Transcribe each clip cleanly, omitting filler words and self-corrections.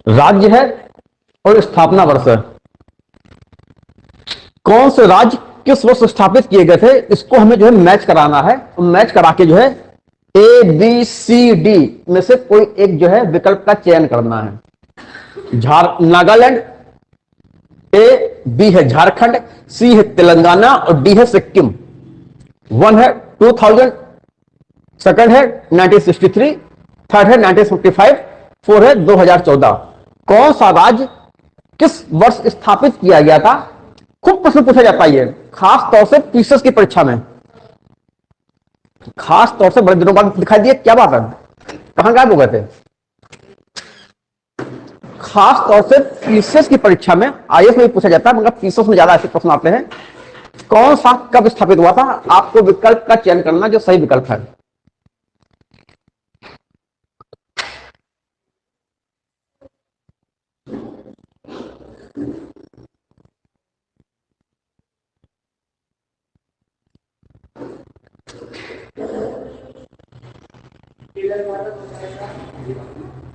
राज्य है और स्थापना वर्ष है। कौन से राज्य किस वर्ष स्थापित किए गए थे, इसको हमें जो है मैच कराना है। मैच करा के जो है ए बी सी डी में से कोई एक जो है विकल्प का चयन करना है। नागालैंड, ए बी है झारखंड, सी है तेलंगाना और डी है सिक्किम। 1 है 2000, सेकंड है 1963, थर्ड है 1955, 4 है 2014। कौन सा राज्य किस वर्ष स्थापित किया गया था? खूब प्रश्न पूछा जाता है, खास तौर से पीसीएस की परीक्षा में, खास तौर से बड़े दिनों बाद दिखाई दिए। क्या बात है, कहां गायब हो गए थे? खास तौर से पीसीएस की परीक्षा में, आईएएस में भी पूछा जाता है मगर पीसीएस में ज्यादा ऐसे प्रश्न आते हैं। कौन सा कब स्थापित हुआ था? आपको विकल्प का चयन करना जो सही विकल्प है।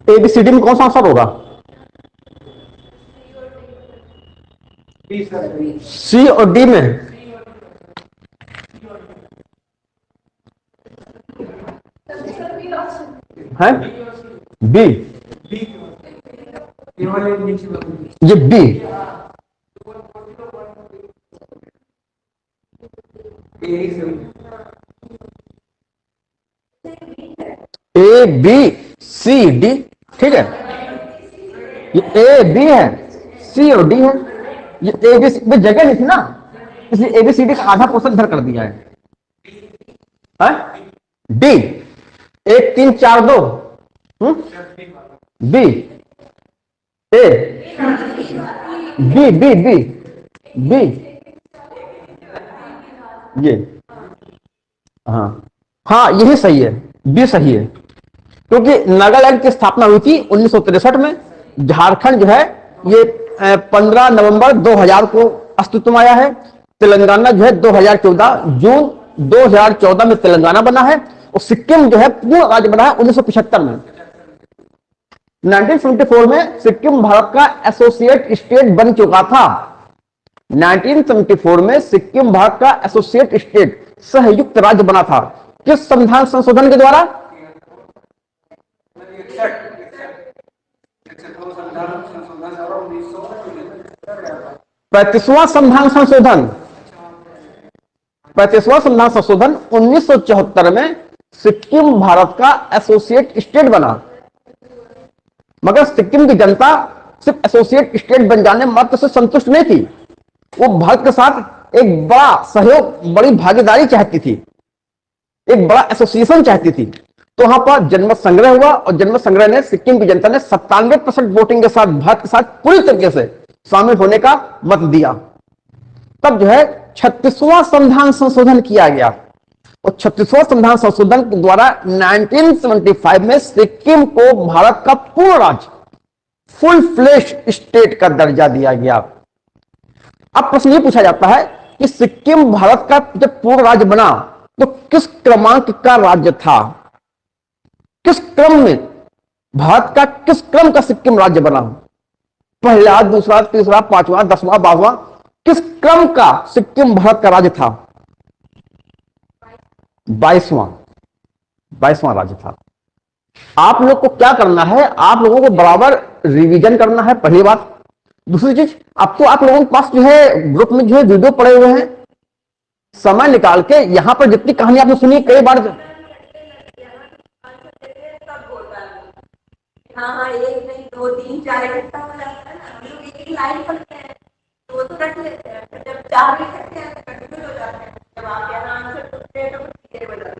एबीसीडी में कौन सा आंसर होगा? सी और डी में है बी, ये b. A b c d, ठीक है। ये ए बी है, सी और डी है। ये ए बी सी जगह नहीं थी ना, इसलिए एबीसीडी का आधा पोर्शन इधर कर दिया है। D 1 3 4 2, b a b b b b, ये हाँ हाँ यही सही है, बी सही है। क्योंकि नागालैंड की स्थापना हुई थी 1963 में। झारखंड जो है ये 15 नवंबर 2000 को अस्तित्व में आया है। तेलंगाना जो है 2014 जून 2014 में तेलंगाना बना है। और सिक्किम जो है पूर्ण राज्य बना है 1975 में। 1974 में सिक्किम भारत का एसोसिएट स्टेट बन चुका था। 1974 में सिक्किम भारत का एसोसिएट स्टेट संयुक्त राज्य बना था। किस संविधान संशोधन के द्वारा? 35वां संविधान संशोधन। 35वां संविधान संशोधन 1974 में सिक्किम भारत का एसोसिएट स्टेट बना। मगर सिक्किम की जनता सिर्फ एसोसिएट स्टेट बन जाने मात्र से संतुष्ट नहीं थी, वो भारत के साथ एक बड़ा सहयोग, बड़ी भागीदारी चाहती थी, एक बड़ा एसोसिएशन चाहती थी। तो वहां पर जनमत संग्रह हुआ और जनमत संग्रह ने सिक्किम की जनता ने 97% वोटिंग के साथ भारत के साथ पूरी तरीके से शामिल होने का मत दिया। तब जो है 36वां संविधान संशोधन किया गया और 36वां संविधान संशोधन के द्वारा 1975 में सिक्किम को भारत का पूर्ण राज्य, फुल फ्लेश स्टेट का दर्जा दिया गया। अब प्रश्न यह पूछा जाता है कि सिक्किम भारत का जब पूर्ण राज्य बना तो किस क्रमांक का राज्य था? किस क्रम में भारत का, किस क्रम का सिक्किम राज्य बना? पहला, दूसरा, तीसरा, पांचवा, 10वां, 12वां, किस क्रम का सिक्किम भारत का राज्य था? 22वां राज्य था। आप लोग को क्या करना है, आप लोगों को बराबर रिवीजन करना है, पहली बात। दूसरी चीज, अब तो आप लोगों के पास जो है ग्रुप में जो है वीडियो पड़े हुए हैं, समय निकाल के यहां पर जितनी कहानी आपने सुनी कई बार, हाँ 1 नहीं 2 3 4 इकट्ठा हो जाता है ना, हम लोग एक लाइन पढ़ते हैं तो रख लेते हैं, जब 4 लिखते हैं तो कंफ्यूज हो जाते हैं, जब आप यहाँ आंसर करते हैं तो क्लियर हो जाता है।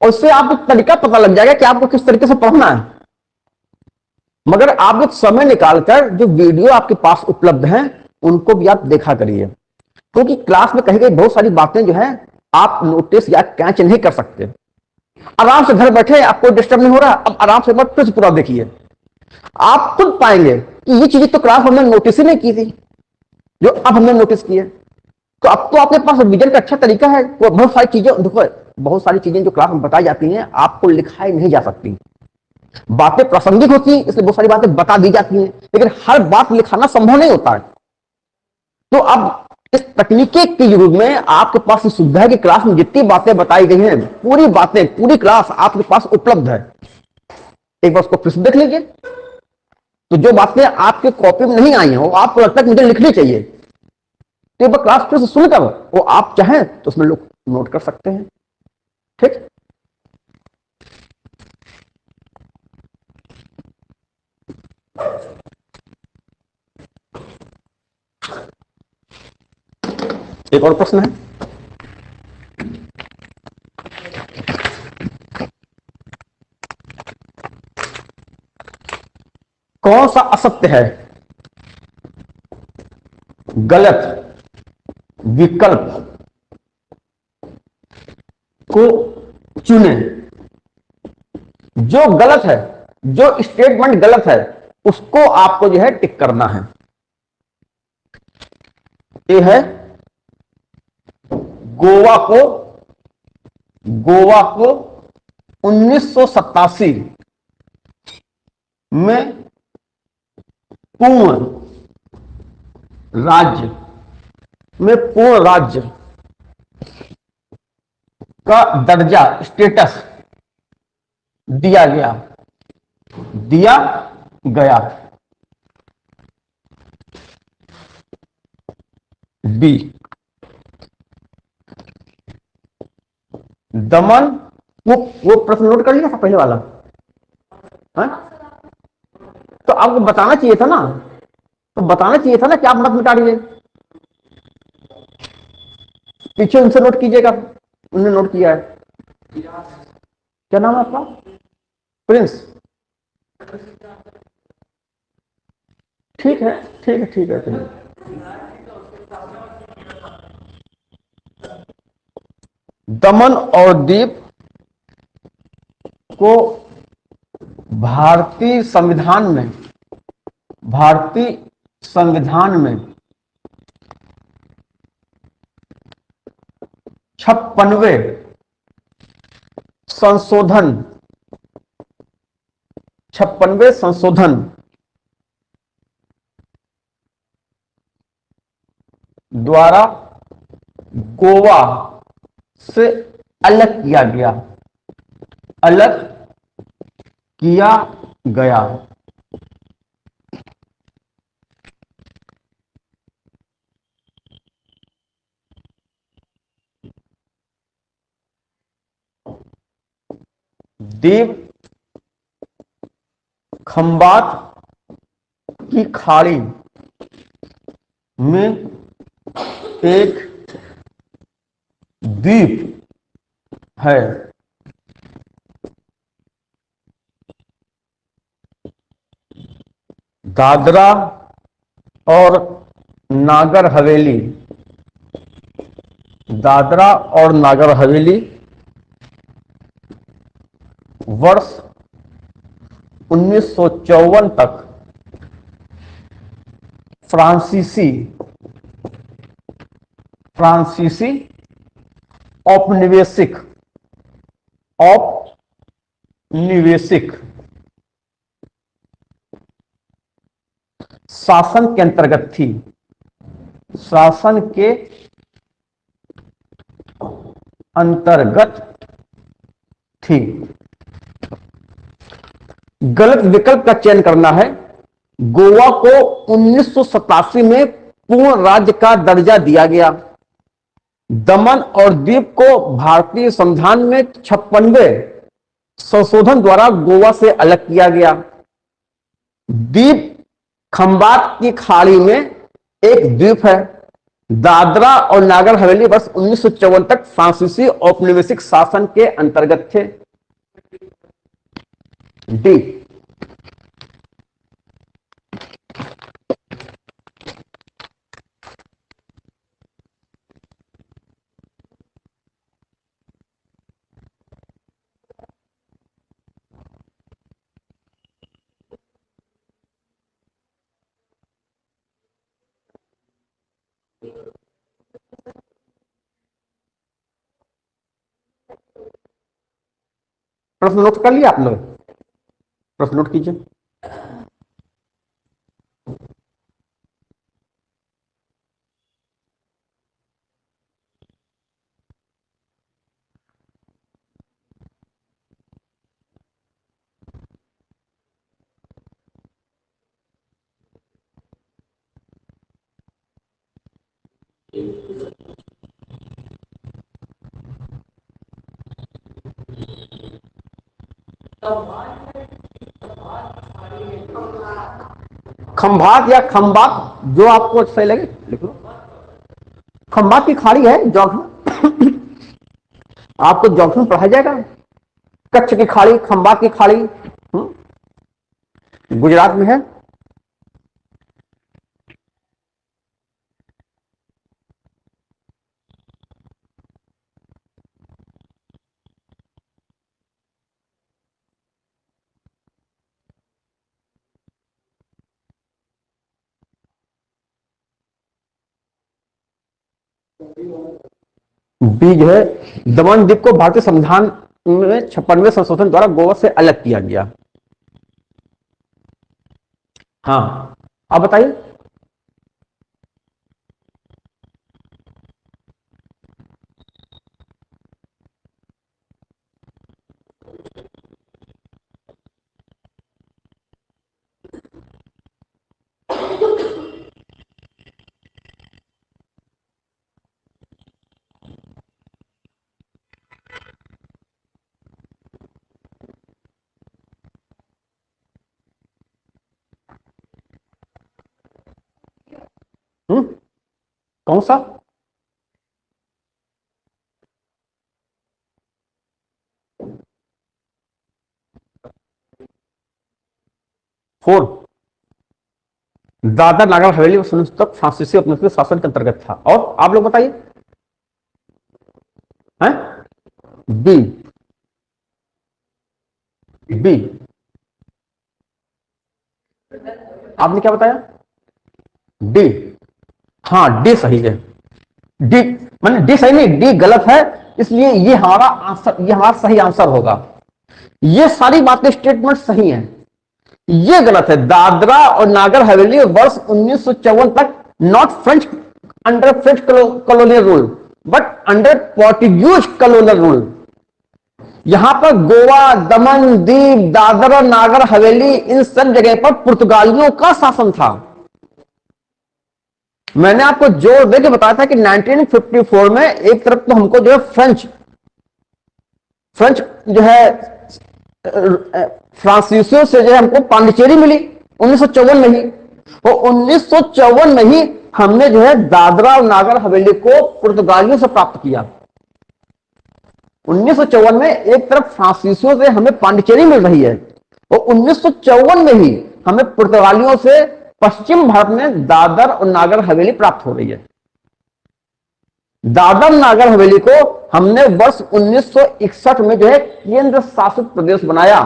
उससे आपको तरीका पता लग जाएगा कि आपको किस तरीके से पढ़ना है। मगर आप लोग समय निकालकर जो वीडियो आपके पास उपलब्ध हैं उनको भी आप देखा करिए, क्योंकि क्लास में कही गई बहुत सारी बातें जो है आप नोटिस या कैच नहीं कर सकते। आराम से घर बैठे, आपको डिस्टर्ब नहीं हो रहा, अब आराम से फिर से पूरा देखिए, आप खुद पाएंगे कि ये चीजें तो क्लास हमने नोटिस ही नहीं की थी जो अब हमने नोटिस की है। तो अब तो आपके पास रिवीजन का अच्छा तरीका है। तो बहुत सारी चीजें देखो, बहुत सारी चीजें जो क्लास में बताई जाती हैं आपको लिखाई नहीं जा सकती, बातें प्रासंगिक होती हैं, इसलिए बहुत सारी बातें बता दी जाती हैं, लेकिन हर बात लिखाना संभव नहीं होता है। तो अब इस तकनीकी के युग में आपके पास ये सुविधा है कि क्लास में जितनी बातें बताई गई हैं, पूरी बातें, पूरी क्लास आपके पास उपलब्ध है। एक बार उसको फिर से देख लीजिए। तो जो बातें आपके कॉपी में नहीं आई हैं, वो आपको लगता है कि मुझे लिखनी चाहिए, तो एक बार क्लास फिर से सुनकर वो आप चाहें तो उसमें लोग नोट कर सकते हैं। ठीक, एक और प्रश्न है। कौन सा असत्य है? गलत विकल्प को चुने। जो गलत है, जो स्टेटमेंट गलत है, उसको आपको जो है टिक करना है। ये है गोवा को, गोवा को 1987 में पूर्ण राज्य में पूर्ण राज्य का दर्जा, स्टेटस दिया गया, दिया गया। बी, दमन, वो प्रश्न नोट कर लिया था पहले वाला है? तो आपको बताना चाहिए था ना, तो बताना चाहिए था ना कि आप मत मिटा दीजिए, पीछे उनसे नोट कीजिएगा, उन्होंने नोट किया है। क्या नाम है आपका? प्रिंस। ठीक है, ठीक है, ठीक है, ठीक है। दमन और दीप को भारतीय संविधान में, भारतीय संविधान में 56वें संशोधन, 56वें संशोधन द्वारा गोवा से अलग किया गया, अलग किया गया। दीव खंबात की खाड़ी में एक द्वीप है। दादरा और नागर हवेली, दादरा और नागर हवेली वर्ष 1954 तक फ्रांसीसी, फ्रांसीसी औपनिवेशिक, औपनिवेशिक शासन के अंतर्गत थी, शासन के अंतर्गत थी। गलत विकल्प का चयन करना है। गोवा को 1987 में पूर्ण राज्य का दर्जा दिया गया। दमन और दीप को भारतीय संविधान में 56वें संशोधन द्वारा गोवा से अलग किया गया। द्वीप खंबात की खाड़ी में एक द्वीप है। दादरा और नागर हवेली वर्ष 1954 तक फ्रांसीसी औपनिवेशिक शासन के अंतर्गत थे। डी। प्रश्न नोट कर लिया आप लोग? प्रश्न नोट कीजिए। खंभात या खंबात, जो आपको सही लगे लिख लो। खंबात की खाड़ी है जॉग्स, आपको जॉग्स में पढ़ाया जाएगा। कच्छ की खाड़ी, खंबात की खाड़ी गुजरात में है। बी जो है, दमन द्वीप को भारतीय संविधान में 56वें संशोधन द्वारा गोवा से अलग किया गया। हाँ, अब बताइए। कौन सा? फोर, दादर नागर हवेली तक फ्रांसीसी उपनिवेश शासन के अंतर्गत था। और आप लोग बताइए। हैं? बी, बी आपने क्या बताया? डी। हाँ, डी सही है। डी मैंने डी सही नहीं, डी गलत है, इसलिए ये हमारा आंसर, ये हमारा सही आंसर होगा। ये सारी बातें स्टेटमेंट सही हैं, ये गलत है। दादरा और नागर हवेली वर्ष 1954 तक not French under French colonial rule but under Portuguese colonial rule. यहां पर गोवा, दमन दीव, दादर और नागर हवेली, इन सब जगह पर पुर्तगालियों का शासन था। मैंने आपको जोर देकर बताया था कि 1954 में एक तरफ तो हमको जो है फ्रेंच जो है फ्रांसीसियों से जो है हमको पांडिचेरी मिली 1954 में ही, और 1954 में ही हमने जो है दादरा और नागर हवेली को पुर्तगालियों से प्राप्त किया। 1954 में एक तरफ फ्रांसीसियों से हमें पांडिचेरी मिल रही है, और 1954 में ही हमें पुर्तगालियों से पश्चिम भारत में दादर और नागर हवेली प्राप्त हो रही है। दादर नागर हवेली को हमने वर्ष 1961 में जो है केंद्र शासित प्रदेश बनाया,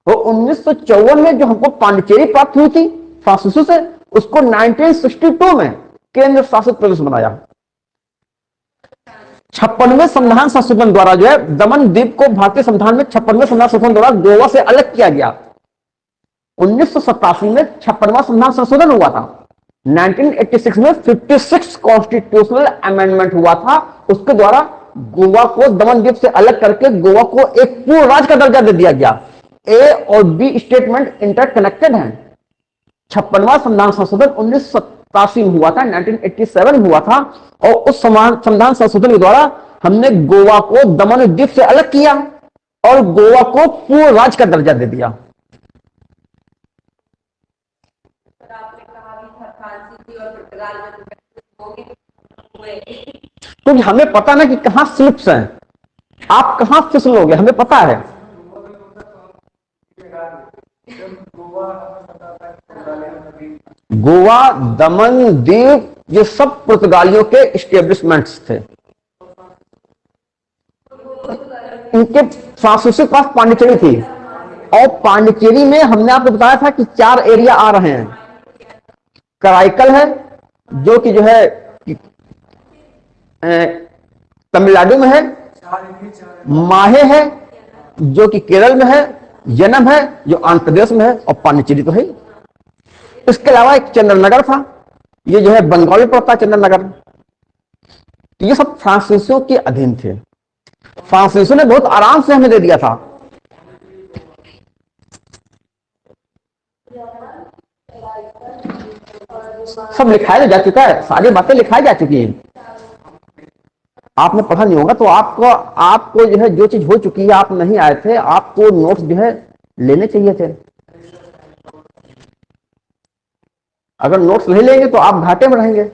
और 1954 में जो हमको पांडिचेरी प्राप्त हुई थी फ्रांसीसियों से, उसको 1962 में केंद्र शासित प्रदेश बनाया। 56वें संविधान संशोधन द्वारा जो है दमन द्वीप को भारतीय संविधान में 56वें संविधान संशोधन द्वारा गोवा से अलग किया गया। 1987 में 56वां संविधान संशोधन हुआ था। 1986 में 56 कॉन्स्टिट्यूशनल अमेंडमेंट हुआ था, उसके द्वारा गोवा को दमन द्वीप से अलग करके गोवा को एक पूर्ण राज्य का दर्जा दे दिया गया। ए और बी स्टेटमेंट इंटरकनेक्टेड हैं। 56वां संविधान संशोधन 1987 में हुआ था, 1987 में हुआ था, और उस संविधान संशोधन के द्वारा हमने गोवा को दमन द्वीप से अलग किया और गोवा को पूर्ण राज्य का दर्जा दे दिया। क्योंकि हमें पता ना कि कहां स्लिप्स हैं, आप कहां फिसलोगे, हमें पता है। गोवा, दमन दीव, ये सब पुर्तगालियों के एस्टेब्लिशमेंट्स थे। इनके फ्रांसीसी के पास पांडिचेरी थी, और पांडिचेरी में हमने आपको बताया था कि 4 एरिया आ रहे हैं। कराईकल है जो कि जो है तमिलनाडु में है, माहे है जो कि केरल में है, जन्म है जो आंध्र प्रदेश में है, और पांडिचेरी तो है। इसके अलावा एक चंद्रनगर था, ये जो है बंगाल में पड़ता है चंद्रनगर। तो ये सब फ्रांसीसियों के अधीन थे। फ्रांसीसियों ने बहुत आराम से हमें दे दिया था। सब लिखाया जा चुका है, सारी बातें लिखाई जा चुकी हैं। आपने पढ़ा नहीं होगा तो आपको जो है जो चीज हो चुकी है, आप नहीं आए थे, आपको नोट्स जो है लेने चाहिए थे। अगर नोट्स नहीं लेंगे तो आप घाटे में रहेंगे।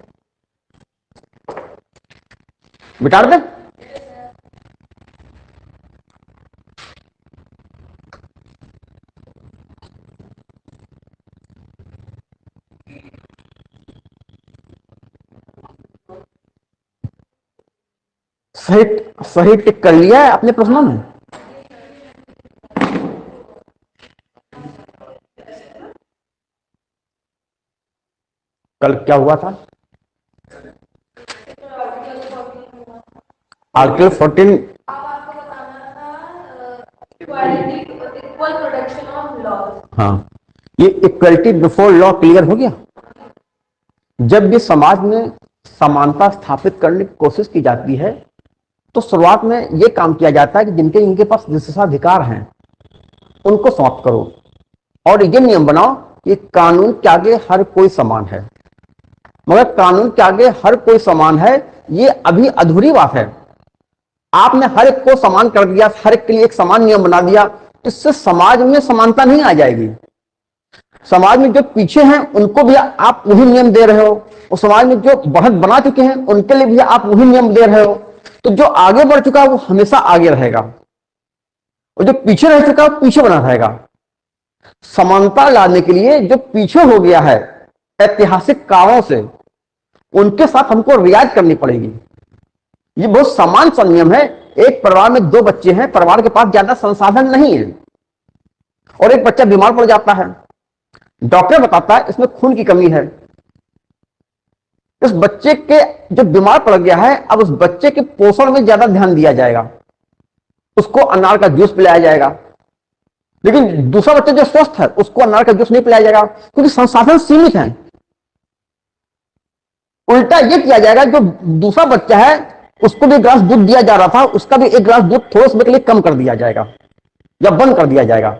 बिटार दे। सही सही टिक कर लिया है अपने प्रश्नों में। कल क्या हुआ था? आर्टिकल 14 हाँ, ये इक्वलिटी बिफोर लॉ क्लियर हो गया। जब भी समाज में समानता स्थापित करने की कोशिश की जाती है तो शुरुआत में यह काम किया जाता है कि जिनके पास विशेषाधिकार हैं उनको समाप्त करो, और ये नियम बनाओ कि कानून के आगे हर कोई समान है। मगर कानून के आगे हर कोई समान है, ये अभी अधूरी बात है। आपने हर एक को समान कर दिया, हर एक के लिए एक समान नियम बना दिया, इससे समाज में समानता नहीं आ जाएगी। समाज में जो पीछे हैं उनको भी आप वही नियम दे रहे हो, और समाज में जो बढ़त बना चुके हैं उनके लिए भी आप वही नियम दे रहे हो। तो जो आगे बढ़ चुका है वो हमेशा आगे रहेगा, और जो पीछे रह चुका है वो पीछे बना रहेगा। समानता लाने के लिए जो पीछे हो गया है ऐतिहासिक कारणों से, उनके साथ हमको रियायत करनी पड़ेगी। ये बहुत समान सा नियम है। एक परिवार में 2 बच्चे हैं, परिवार के पास ज्यादा संसाधन नहीं है, और एक बच्चा बीमार पड़ जाता है। डॉक्टर बताता है इसमें खून की कमी है। इस बच्चे के जो बीमार पड़ गया है, अब उस बच्चे के पोषण में ज्यादा ध्यान दिया जाएगा, उसको अनार का जूस पिलाया जाएगा। लेकिन दूसरा बच्चा जो स्वस्थ है उसको अनार का जूस नहीं पिलाया जाएगा, क्योंकि संसाधन सीमित हैं। उल्टा ये किया जाएगा, जो दूसरा बच्चा है उसको भी 1 गिलास दूध दिया जा रहा था, उसका भी 1 गिलास दूध थोड़े समय के लिए कम कर दिया जाएगा या बंद कर दिया जाएगा,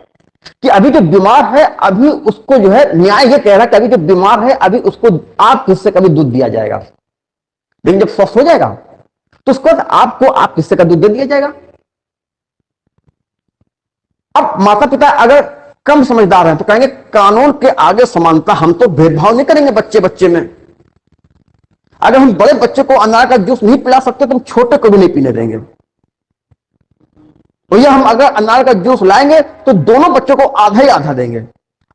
कि अभी जो बीमार है अभी उसको जो है, न्याय ये कह रहा है कि अभी जो बीमार है अभी उसको आप किससे का भी दूध दिया जाएगा। लेकिन जब स्वस्थ हो जाएगा तो उसके बाद आपको आप किससे का दूध दे दिया जाएगा। अब माता पिता अगर कम समझदार हैं तो कहेंगे कानून के आगे समानता, हम तो भेदभाव नहीं करेंगे बच्चे बच्चे में। अगर हम बड़े बच्चे को अनार का जूस नहीं पिला सकते तो हम छोटे को भी नहीं पीने देंगे। भैया हम अगर अनार का जूस लाएंगे तो दोनों बच्चों को आधा ही आधा देंगे।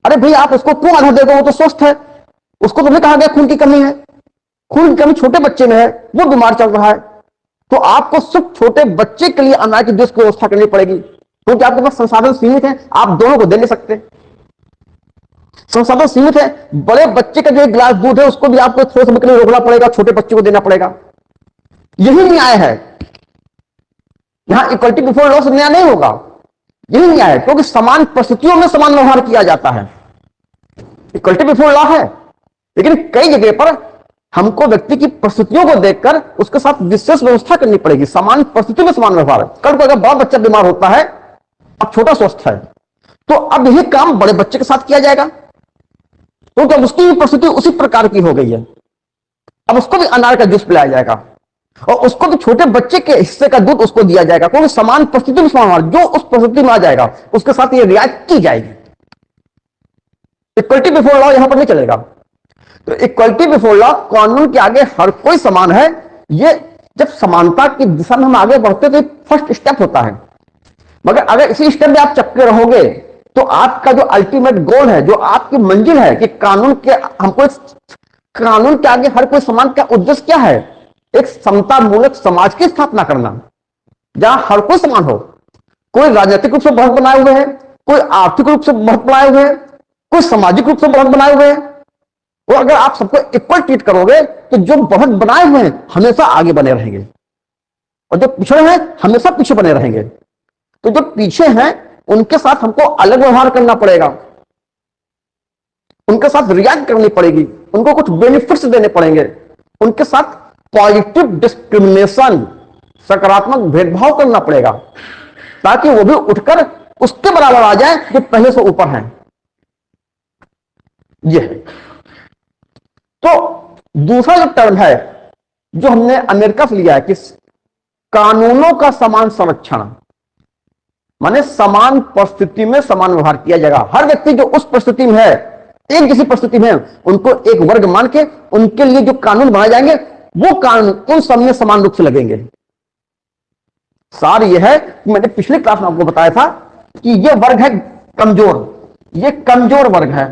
अरे भैया आप उसको क्यों आधा देते हो, वो तो स्वस्थ है, उसको तो नहीं कहा गया खून की कमी है। खून की कमी छोटे बच्चे में है, वो बीमार चल रहा है, तो आपको सिर्फ छोटे बच्चे के लिए अनार के जूस की व्यवस्था करनी पड़ेगी, क्योंकि आपके पास संसाधन सीमित है, आप दोनों को दे नहीं सकते। संसाधन सीमित है, बड़े बच्चे का जो 1 गिलास दूध है उसको भी आपको थोड़े समय के लिए रोकना पड़ेगा, छोटे बच्चे को देना पड़ेगा। यही न्याय है। यहां इक्वलिटी बिफोर लॉ से न्याय नहीं होगा, यही न्याय है, क्योंकि समान परिस्थितियों में समान व्यवहार किया जाता है। इक्वलिटी बिफोर लॉ है, लेकिन कई जगह पर हमको व्यक्ति की परिस्थितियों को देखकर उसके साथ विशेष व्यवस्था करनी पड़ेगी। समान परिस्थिति में समान व्यवहार। कल को अगर बड़ा बच्चा बीमार होता है, अब छोटा स्वस्थ है, तो अब यही काम बड़े बच्चे के साथ किया जाएगा, क्योंकि अब उसकी परिस्थिति उसी प्रकार की हो गई है। अब उसको भी अनार का जूस पिलाया जाएगा, और उसको भी छोटे बच्चे के हिस्से का दूध उसको दिया जाएगा, क्योंकि समान परिस्थिति में समान, जो उस परिस्थिति में आ जाएगा उसके साथ ये रियायत की जाएगी। इक्वलिटी बिफोर लॉ यहां पर नहीं चलेगा। तो इक्वलिटी बिफोर लॉ, कानून के आगे हर कोई समान है, ये जब समानता की दिशा में हम आगे बढ़ते तो फर्स्ट स्टेप होता है। मगर अगर इसी स्टेप में आप चक्के रहोगे तो आपका जो अल्टीमेट गोल है, जो आपकी मंजिल है कि कानून के आगे हर कोई समान, का उद्देश्य क्या है? एक समता मूलक समाज की स्थापना करना, जहां हर कोई समान हो। कोई राजनीतिक रूप से बढ़त बनाए हुए है, कोई आर्थिक रूप से बढ़त बनाए हुए है, कोई सामाजिक रूप से बढ़त बनाए हुए है। और अगर आप सबको इक्वल ट्रीट करोगे तो जो बढ़त बनाए हुए हैं हमेशा आगे बने रहेंगे, और जो पिछड़े हैं हमेशा पीछे बने रहेंगे। तो जो पीछे हैं उनके साथ हमको अलग व्यवहार करना पड़ेगा, उनके साथ रिएक्ट करनी पड़ेगी, उनको कुछ बेनिफिट्स देने पड़ेंगे, उनके साथ पॉजिटिव डिस्क्रिमिनेशन, सकारात्मक भेदभाव करना पड़ेगा, ताकि वो भी उठकर उसके बराबर आ जाए जो पहले से ऊपर हैं। ये है। तो दूसरा जो टर्म है जो हमने अमेरिका से लिया है कि कानूनों का समान संरक्षण, माने समान परिस्थिति में समान व्यवहार किया जाएगा। हर व्यक्ति जो उस परिस्थिति में है, एक जैसी परिस्थिति में, उनको एक वर्ग मान के उनके लिए जो कानून बनाए जाएंगे वो कानून उन सब में समान रूप से लगेंगे। सार यह है कि मैंने पिछले क्लास में आपको बताया था कि यह वर्ग है कमजोर, ये कमजोर वर्ग है,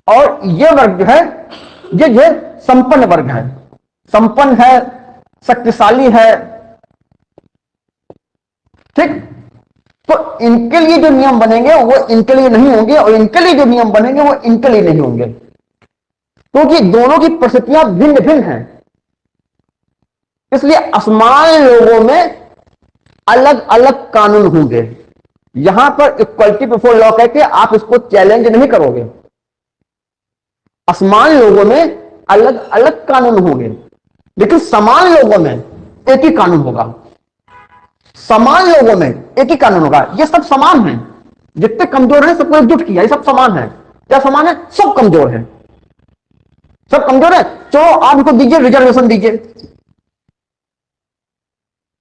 और यह वर्ग जो है ये संपन्न वर्ग है, संपन्न है, शक्तिशाली है। ठीक, तो इनके लिए जो नियम बनेंगे वो इनके लिए नहीं होंगे, और इनके लिए जो नियम बनेंगे वो इनके लिए नहीं होंगे, क्योंकि दोनों की परिस्थितियां भिन्न भिन्न हैं। इसलिए असमान लोगों में अलग अलग कानून होंगे। यहां पर इक्वलिटी बिफोर लॉ कहकर आप इसको चैलेंज नहीं करोगे। असमान लोगों में अलग अलग कानून होंगे, लेकिन समान लोगों में एक ही कानून होगा। समान लोगों में एक ही कानून होगा। ये सब समान हैं, जितने कमजोर हैं सबको एकजुट किया, ये सब समान है। क्या समान है? सब कमजोर है, सब कमजोर है। चलो आप इनको दीजिए, रिजर्वेशन दीजिए,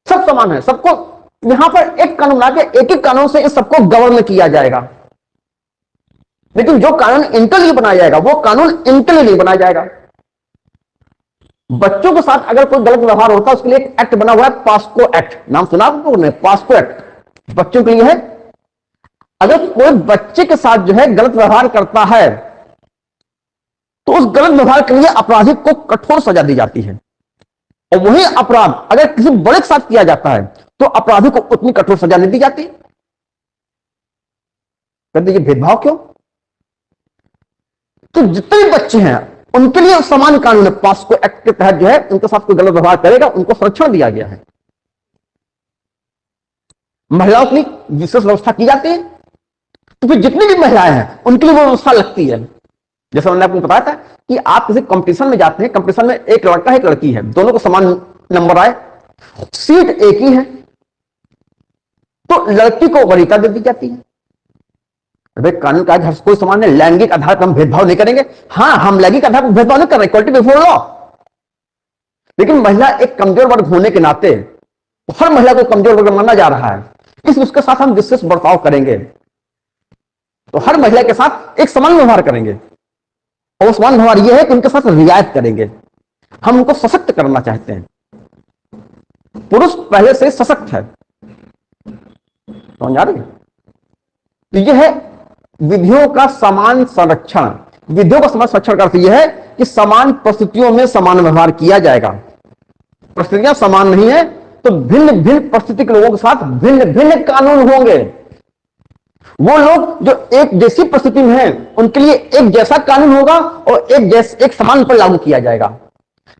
सब समान है। सबको यहां पर एक कानून लाके एक ही कानून से इस सबको गवर्न किया जाएगा, लेकिन जो कानून इनके लिए बनाया जाएगा वो कानून इनके लिए नहीं बनाया जाएगा। बच्चों के साथ अगर कोई गलत व्यवहार होता है उसके लिए एक एक्ट बना हुआ है, पास्को एक्ट, नाम सुना आपने? पास्को एक्ट बच्चों के लिए है। अगर कोई बच्चे के साथ जो है गलत व्यवहार करता है तो उस गलत व्यवहार के लिए अपराधी को कठोर सजा दी जाती है, और वही अपराध अगर किसी बड़े के साथ किया जाता है तो अपराधी को उतनी कठोर सजा नहीं दी जाती। कहते ये भेदभाव क्यों? तो जितने भी बच्चे हैं उनके लिए समान कानून है। पास्को एक्ट के तहत जो है उनके साथ कोई गलत व्यवहार करेगा उनको संरक्षण दिया गया है। महिलाओं के लिए विशेष व्यवस्था की जाती है, तो फिर जितनी भी महिलाएं हैं उनके लिए वो व्यवस्था लगती है। जैसे मैंने आपको बताया था कि आप किसी कंपटीशन में जाते हैं, कंपटीशन में एक लड़का है एक लड़की है, दोनों को समान नंबर आए, सीट एक ही है, तो लड़की को वरीयता दे दी जाती है। अरे कानून का हर कोई समान है, लैंगिक आधार पर हम भेदभाव नहीं करेंगे। हाँ, हम लैंगिक आधार पर भेदभाव नहीं कर रहे, इक्वलिटी बिफोर लॉ, लेकिन महिला एक कमजोर वर्ग होने के नाते हर महिला को कमजोर वर्ग माना जा रहा है, इसलिए उसके साथ हम विशेष बर्ताव करेंगे। तो हर महिला के साथ एक समान व्यवहार करेंगे, और वो समान व्यवहार यह है कि उनके साथ रियायत करेंगे। हम उनको सशक्त करना चाहते हैं। पुरुष पहले से सशक्त है, समझ आ रही है? तो यह है विधियों का समान संरक्षण। विधियों का समान संरक्षण का अर्थ यह है कि समान परिस्थितियों में समान व्यवहार किया जाएगा। परिस्थितियां समान नहीं है तो भिन्न भिन्न परिस्थिति के लोगों के साथ भिन्न भिन्न कानून होंगे। वो लोग जो एक जैसी परिस्थिति में हैं उनके लिए एक जैसा कानून होगा और एक समान पर लागू किया जाएगा,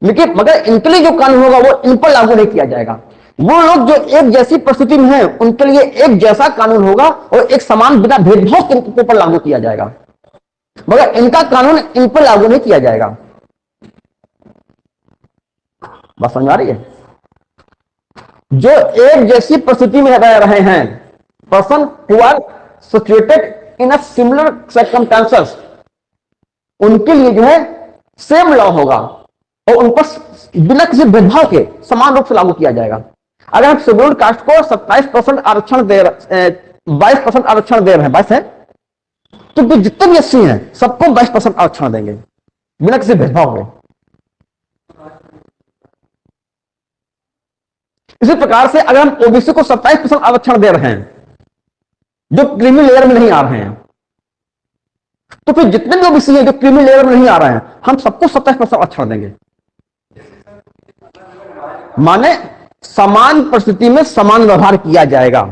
लेकिन मगर इनके लिए जो कानून होगा वो इन पर लागू नहीं किया जाएगा। वो लोग जो एक जैसी परिस्थिति में हैं उनके लिए एक जैसा कानून होगा और एक समान बिना भेदभाव के इनके ऊपर लागू किया जाएगा, मगर इनका कानून इन पर लागू नहीं किया जाएगा। बात समझ आ रही है? जो एक जैसी परिस्थिति में रह रहे हैं, person who are situated in a similar circumstances, उनके लिए जो है सेम लॉ होगा और उन पर बिना किसी भेदभाव के समान रूप से लागू किया जाएगा। अगर हम शेड्यूल्ड कास्ट को 27% आरक्षण दे 22% आरक्षण दे रहे हैं, 22 है, तो जितने भी एससी हैं सबको 22% आरक्षण देंगे बिना किसी भेदभाव के। इसी प्रकार से अगर हम ओबीसी को 27% आरक्षण दे रहे हैं जो क्रीमी लेयर में नहीं आ रहे हैं, तो फिर जितने भी ओबीसी हैं जो क्रीमी लेयर में नहीं आ रहे हैं हम सबको 27% आरक्षण देंगे। माने समान परिस्थिति में समान व्यवहार किया जाएगा,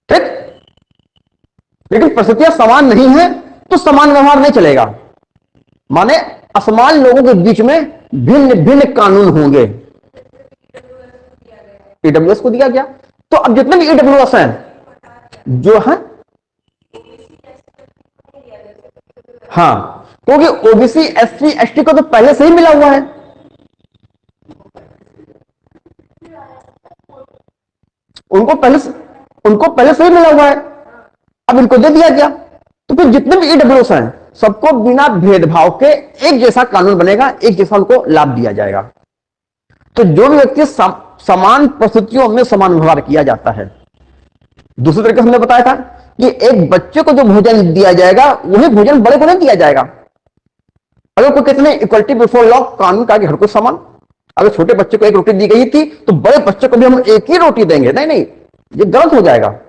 ठीक? लेकिन परिस्थितियां समान नहीं है तो समान व्यवहार नहीं चलेगा। माने असमान लोगों के बीच में भिन्न भिन्न कानून होंगे। ईडब्ल्यूएस को दिया गया। तो अब जितने भी ईडब्ल्यूएस हैं जो है, हाँ, क्योंकि ओबीसी एससी एसटी को तो पहले से ही मिला हुआ है, उनको पहले से ही मिला हुआ है, अब इनको दे दिया गया। तो फिर जितने भी ईडब्ल्यूएस हैं सबको बिना भेदभाव के एक जैसा कानून बनेगा, एक जैसा उनको लाभ दिया जाएगा। तो जो भी व्यक्ति समान परिस्थितियों में समान व्यवहार किया जाता है। दूसरे तरीके से हमने बताया था कि एक बच्चे को जो भोजन दिया जाएगा वही भोजन बड़े को नहीं दिया जाएगा। अगर कोई कहते हैं इक्वलिटी बिफोर लॉ, कानून का हर कोई समान, अगर छोटे बच्चे को एक रोटी दी गई थी तो बड़े बच्चे को भी हम एक ही रोटी देंगे, नहीं नहीं, ये गलत हो जाएगा।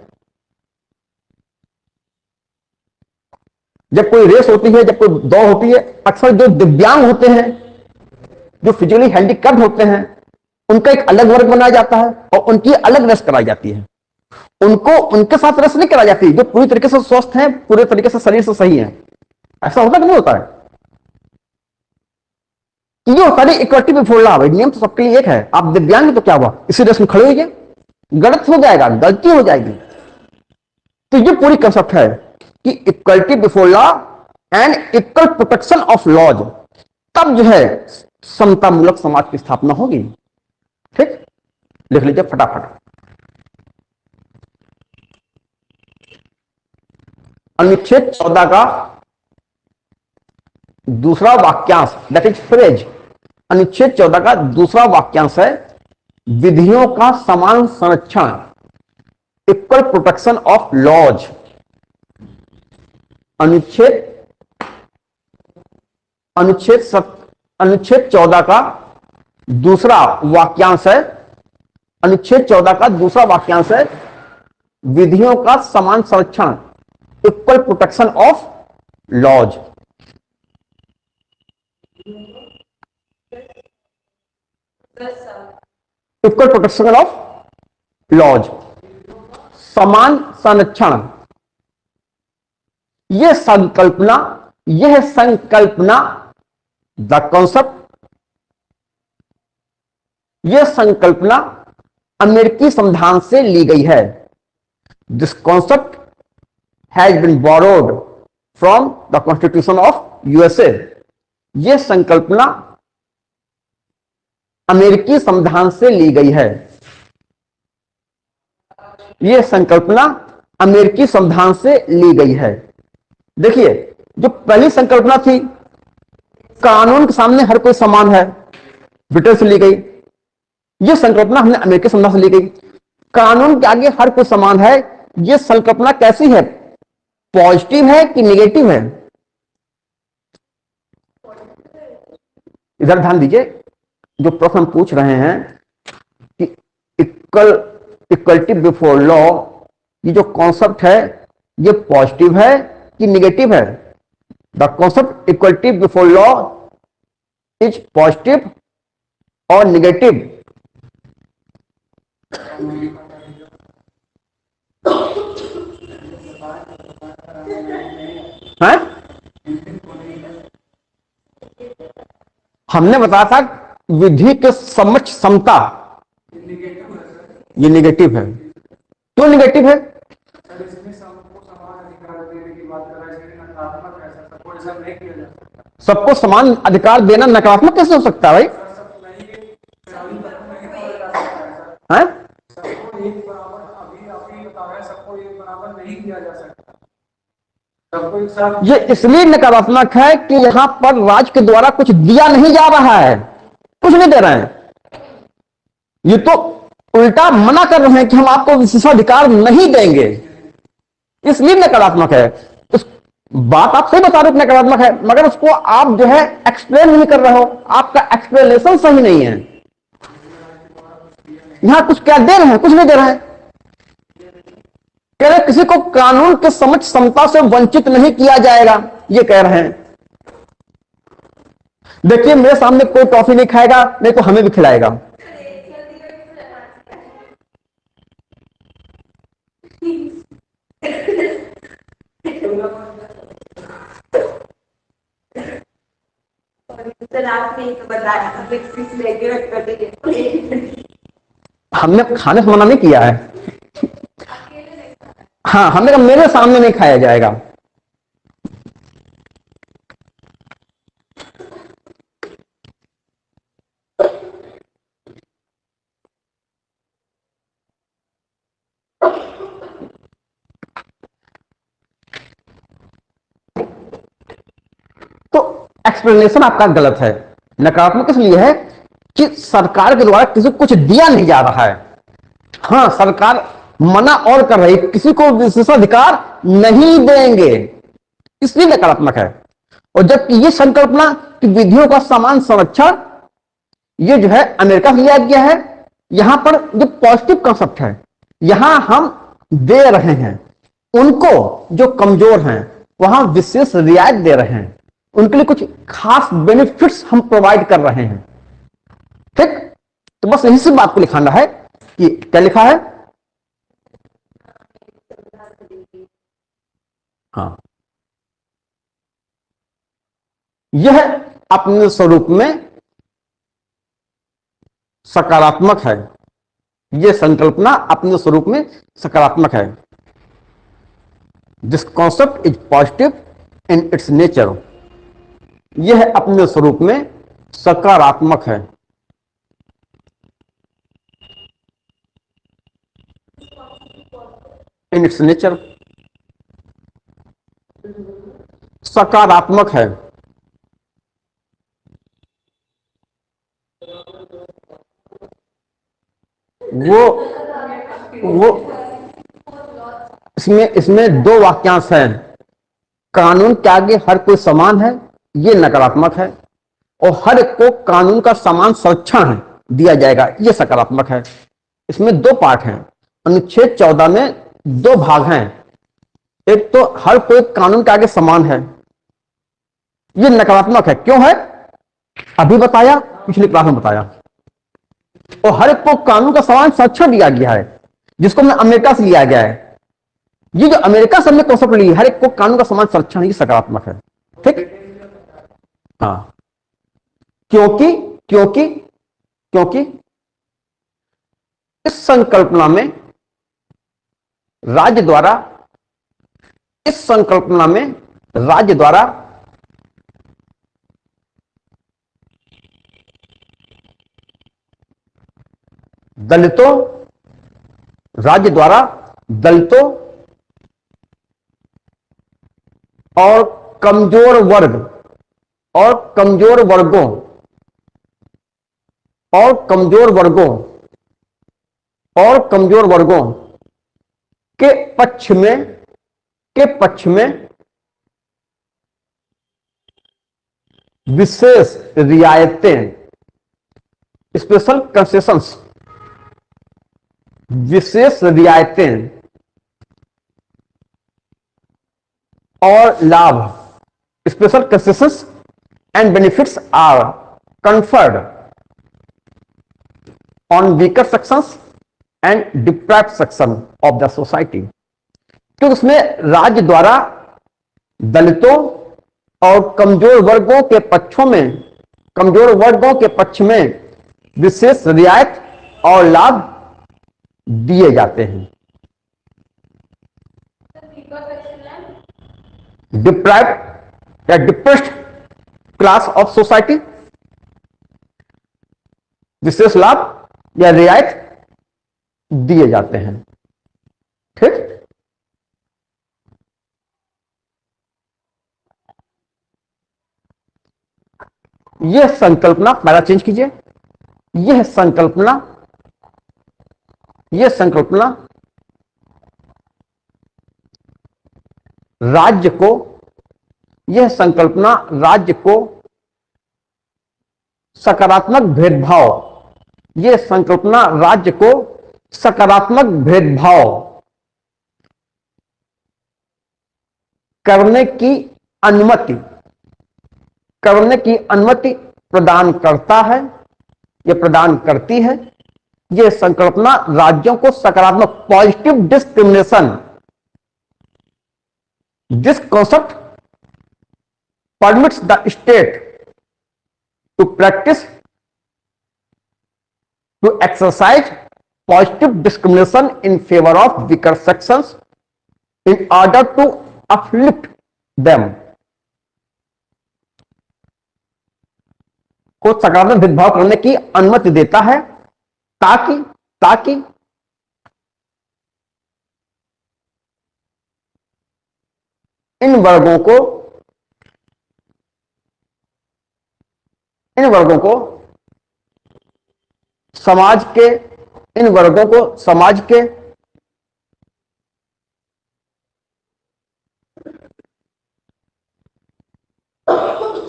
जब कोई रेस होती है, जब कोई दौड़ होती है, अक्सर जो दिव्यांग होते हैं, जो फिजिकली हैंडीकैप्ड होते हैं, उनका एक अलग वर्ग बनाया जाता है और उनकी अलग रेस कराई जाती है। उनको उनके साथ रेस नहीं कराई जाती जो पूरी तरीके से स्वस्थ हैं, पूरे तरीके से शरीर से सही हैं। ऐसा होता कि नहीं होता है? ये होता है इक्वलिटी बिफोर लॉ, नियम तो सबके लिए एक है। आप दिव्यांग तो क्या हुआ, इसी रेस में खड़े होइए, गलत हो जाएगा, गलती हो जाएगी। तो ये पूरी कंसेप्ट है कि equality before law and equal protection of laws, तब जो है समतामूलक समाज की स्थापना होगी। ठीक, लिख लीजिए फटाफट। अनुच्छेद 14 का दूसरा वाक्यांश, दैट इज फ्रेज, अनुच्छेद 14 का दूसरा वाक्यांश है विधियों का समान संरक्षण, इक्वल प्रोटेक्शन ऑफ लॉज। अनुच्छेद 14 का दूसरा वाक्यांश है, अनुच्छेद 14 का दूसरा वाक्यांश है विधियों का समान संरक्षण, equal protection of laws. Equal protection of laws, समान संरक्षण। यह संकल्पना द कॉन्सेप्ट, यह संकल्पना अमेरिकी संविधान से ली गई है। This concept has been borrowed from the constitution of USA. यह संकल्पना अमेरिकी संविधान से ली गई है। यह संकल्पना अमेरिकी संविधान से ली गई है। देखिए, जो पहली संकल्पना थी, कानून के सामने हर कोई समान है, ब्रिटेन से ली गई। यह संकल्पना हमने अमेरिकी संविधान से ली गई। कानून के आगे हर कोई समान है, यह संकल्पना कैसी है, पॉजिटिव है कि नेगेटिव है? इधर ध्यान दीजिए, जो प्रश्न हम पूछ रहे हैं कि इक्वलिटी बिफोर लॉ, ये जो कॉन्सेप्ट है ये पॉजिटिव है कि नेगेटिव है? The concept equality before law is positive और नेगेटिव? है? हमने बताया था विधि के समक्ष समता, ये नेगेटिव है। क्यों नेगेटिव है? सबको समान अधिकार देना नकारात्मक कैसे हो सकता है भाई? हैं? ये इसलिए नकारात्मक है कि यहां पर राज्य के द्वारा कुछ दिया नहीं जा रहा है, कुछ नहीं दे रहे हैं। ये तो उल्टा मना कर रहे हैं कि हम आपको विशेषाधिकार नहीं देंगे, इसलिए नकारात्मक है। उस बात आप सही बता रहे हो नकारात्मक है, मगर उसको आप जो है एक्सप्लेन नहीं कर रहे हो, आपका एक्सप्लेनेशन सही नहीं है। यहां कुछ क्या दे रहे हैं? कुछ नहीं दे रहे हैं। कह रहे किसी को कानून के समक्ष समता से वंचित नहीं किया जाएगा, ये कह रहे हैं। देखिए, मेरे सामने कोई टॉफी नहीं खाएगा, नहीं तो हमें भी खिलाएगा। हमने खाने से मना नहीं किया है। अकेले नहीं खाना। हाँ, हमने कहा मेरे सामने नहीं खाया जाएगा। तो एक्सप्लेनेशन आपका गलत है। नकारात्मक इसलिए है कि सरकार के द्वारा किसी को कुछ दिया नहीं जा रहा है। हाँ, सरकार मना और कर रही, किसी को विशेषाधिकार नहीं देंगे, इसलिए नकारात्मक है। और जबकि ये संकल्पना कि विधियों का समान संरक्षण, ये जो है अमेरिका से लिया गया है। यहां पर जो पॉजिटिव कॉन्सेप्ट है, यहां हम दे रहे हैं उनको जो कमजोर हैं, वहां विशेष रियायत दे रहे हैं, उनके लिए कुछ खास बेनिफिट्स हम प्रोवाइड कर रहे हैं। ठीक, तो बस यही सी बात को लिखाना है कि क्या लिखा है। हाँ, यह अपने स्वरूप में सकारात्मक है। यह संकल्पना अपने स्वरूप में सकारात्मक है। This concept is positive in its nature. यह अपने स्वरूप में सकारात्मक है। इन इट्स नेचर सकारात्मक है। वो इसमें इसमें दो वाक्यांश हैं। कानून के आगे हर कोई समान है, ये नकारात्मक है। और हर एक को कानून का समान संरक्षण है दिया जाएगा, ये सकारात्मक है। इसमें दो पार्ट हैं। अनुच्छेद 14 में दो भाग हैं। एक तो हर कोई कानून के आगे समान है, ये नकारात्मक है। क्यों है अभी बताया, पिछली क्लास में बताया। और हर एक को कानून का समान संरक्षण दिया गया है, जिसको हमने अमेरिका से लिया गया है। ये जो अमेरिका से हमने कॉन्सेप्ट ली, हर एक को कानून का समान संरक्षण, ये सकारात्मक है। ठीक, हाँ, क्योंकि क्योंकि क्योंकि इस संकल्पना में राज्य द्वारा दलितों और कमजोर वर्गों के पक्ष में विशेष रियायतें, स्पेशल कंसेशंस, विशेष रियायतें और लाभ, special concessions and benefits are conferred on weaker sections and deprived section of the society। तो उसमें राज्य द्वारा दलितों और कमजोर वर्गों के पक्ष में विशेष रियायत और लाभ दिए जाते हैं। डिप्राइव्ड या डिप्रेस्ड क्लास ऑफ सोसाइटी, विशेष लाभ या रियायत दिए जाते हैं। ठीक, यह संकल्पना, पहला चेंज कीजिए, यह संकल्पना राज्य को सकारात्मक भेदभाव करने की अनुमति प्रदान करता है या प्रदान करती है। यह संकल्पना राज्यों को सकारात्मक, positive discrimination, this concept permits the state to exercise positive discrimination in favour of weaker sections in order to uplift them, को सकारात्मक भेदभाव करने की अनुमति देता है ताकि ताकि इन वर्गों को समाज के इन वर्गों को समाज के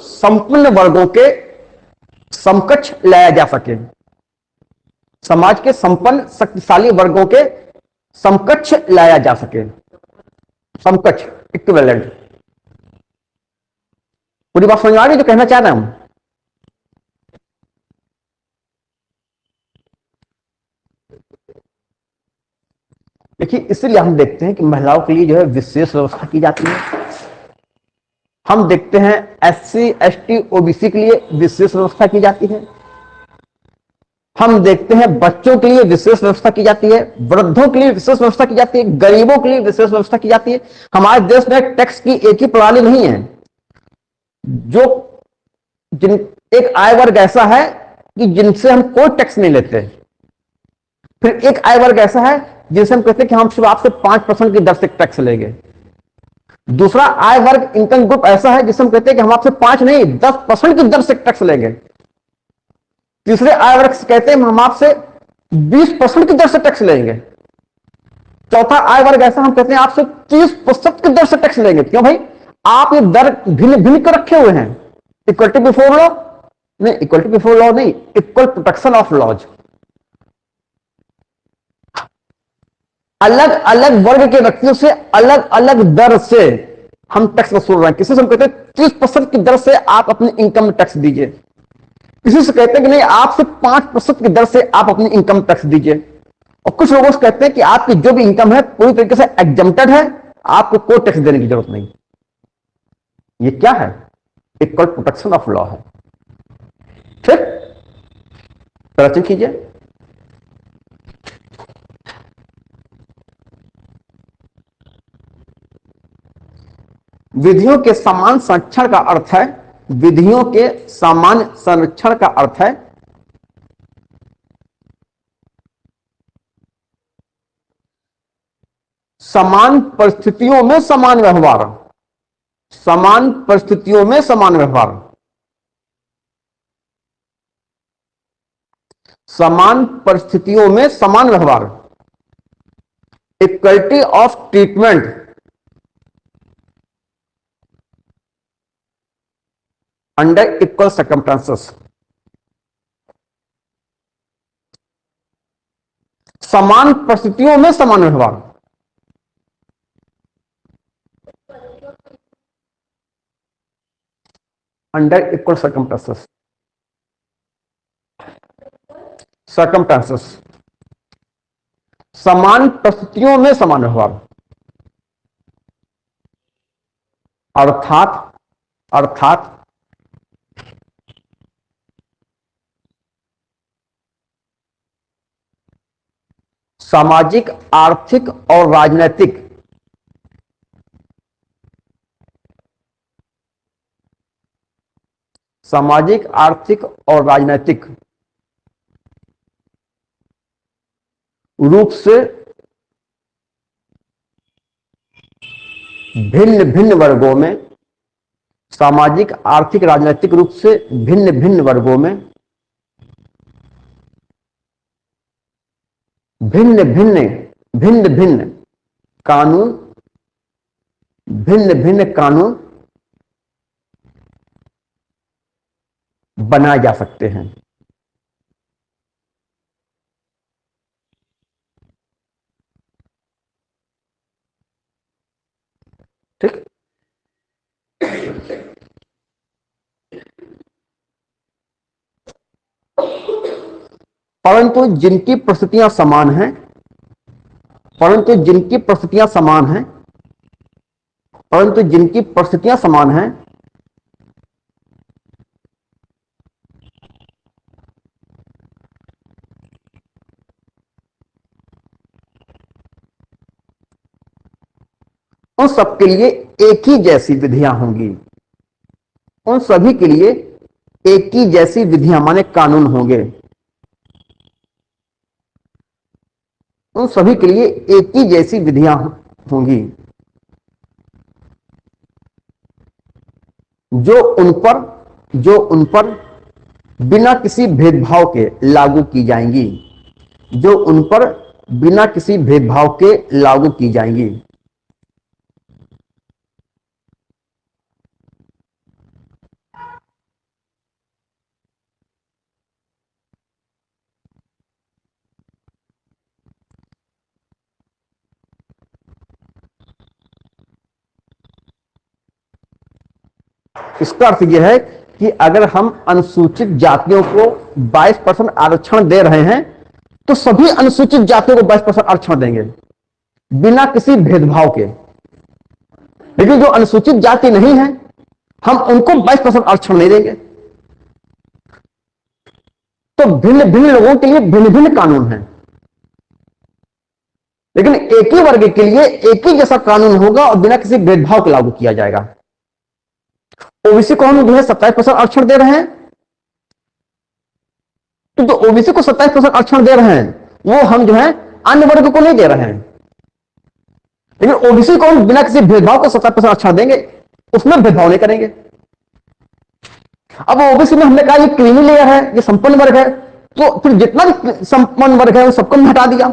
संपूर्ण वर्गों के समकक्ष लाया जा सके, समाज के संपन्न शक्तिशाली वर्गों के समकक्ष लाया जा सके, समकक्ष इक्विवेलेंट। पूरी बात समझ आ रही जो कहना चाह रहे हैं हम? देखिए, इसलिए हम देखते हैं कि महिलाओं के लिए जो है विशेष व्यवस्था की जाती है। हम देखते हैं एससी, एसटी, ओबीसी के लिए विशेष व्यवस्था की जाती है। हम देखते हैं बच्चों के लिए विशेष व्यवस्था की जाती है, वृद्धों के लिए विशेष व्यवस्था की जाती है, गरीबों के लिए विशेष व्यवस्था की जाती है। हमारे देश में टैक्स की एक ही प्रणाली नहीं है। जो एक आय वर्ग ऐसा है कि जिनसे हम कोई टैक्स नहीं लेते, फिर एक आय वर्ग ऐसा है जिनसे हम कहते हैं कि हम सिर्फ आपसे 5% की दर से टैक्स लेंगे। दूसरा आय वर्ग इनकम ग्रुप ऐसा है जिसे हम कहते हैं कि हम आपसे 5 नहीं 10% की दर से टैक्स लेंगे। तीसरे आय वर्ग से कहते हैं हम आपसे 20% की दर से टैक्स लेंगे। चौथा आय वर्ग ऐसा हम कहते हैं आपसे 30% की दर से टैक्स लेंगे। क्यों भाई? आप ये दर भिन्न भिन्न कर रखे हुए हैं। इक्वलिटी बिफोर लॉ नहीं, इक्वलिटी बिफोर लॉ नहीं, इक्वल प्रोटेक्शन ऑफ लॉज। अलग अलग वर्ग के व्यक्तियों से अलग अलग दर से हम टैक्स वसूल रहे हैं। किसी से हम कहते हैं 30% की दर से आप अपनी इनकम में टैक्स दीजिए, किसी से कहते हैं कि नहीं आपसे 5% की दर से आप अपनी इनकम टैक्स दीजिए, और कुछ लोगों से कहते हैं कि आपकी जो भी इनकम है पूरी तरीके से एग्जम्प्टेड है, आपको कोई टैक्स देने की जरूरत नहीं। ये क्या है? इक्वल प्रोटेक्शन ऑफ लॉ है। ठीक, प्रश्न कीजिए। विधियों के समान संरक्षण का अर्थ है, विधियों के समान संरक्षण का अर्थ है समान परिस्थितियों में समान व्यवहार, समान परिस्थितियों में समान व्यवहार, समान परिस्थितियों में समान व्यवहार, equality of treatment under equal circumstances, समान परिस्थितियों में समान व्यवहार, अंडर इक्वल सर्कमस्टांसेस, सर्कमस्टांसेस, समान परिस्थितियों में समान व्यवहार, अर्थात अर्थात सामाजिक, आर्थिक और राजनीतिक सामाजिक, आर्थिक और राजनीतिक रूप से भिन्न भिन्न वर्गों में, सामाजिक, आर्थिक, राजनीतिक रूप से भिन्न भिन्न वर्गों में भिन्न भिन्न भिन्न भिन्न कानून भिन्न भिन्न कानून बनाए जा सकते हैं। ठीक, परंतु जिनकी परिस्थितियां समान हैं, परंतु जिनकी परिस्थितियां समान हैं, परंतु जिनकी परिस्थितियां समान हैं, उन सबके लिए एक ही जैसी विधियां होंगी, उन सभी के लिए एक ही जैसी विधियां माने कानून होंगे, उन सभी के लिए एक ही जैसी विधियां होंगी जो उन पर बिना किसी भेदभाव के लागू की जाएंगी, जो उन पर बिना किसी भेदभाव के लागू की जाएंगी। इसका अर्थ यह है कि अगर हम अनुसूचित जातियों को 22% आरक्षण दे रहे हैं तो सभी अनुसूचित जातियों को 22% आरक्षण देंगे बिना किसी भेदभाव के। लेकिन जो अनुसूचित जाति नहीं है हम उनको 22% आरक्षण नहीं देंगे। तो भिन्न भिन्न लोगों के लिए भिन्न भिन्न कानून हैं, लेकिन एक ही वर्ग के लिए एक ही जैसा कानून होगा और बिना किसी भेदभाव के लागू किया जाएगा। ओबीसी को हम जो है 27% आरक्षण दे रहे हैं, तो जो ओबीसी को 27% आरक्षण दे रहे हैं वो हम जो है अन्य वर्ग को नहीं दे रहे हैं, लेकिन ओबीसी को हम बिना किसी भेदभाव को 27% आरक्षण देंगे, उसमें भेदभाव नहीं करेंगे। अब ओबीसी में हमने कहा ये क्रीमी लेयर है, ये संपन्न वर्ग है, तो फिर जितना भी संपन्न वर्ग है वो सबको हटा दिया,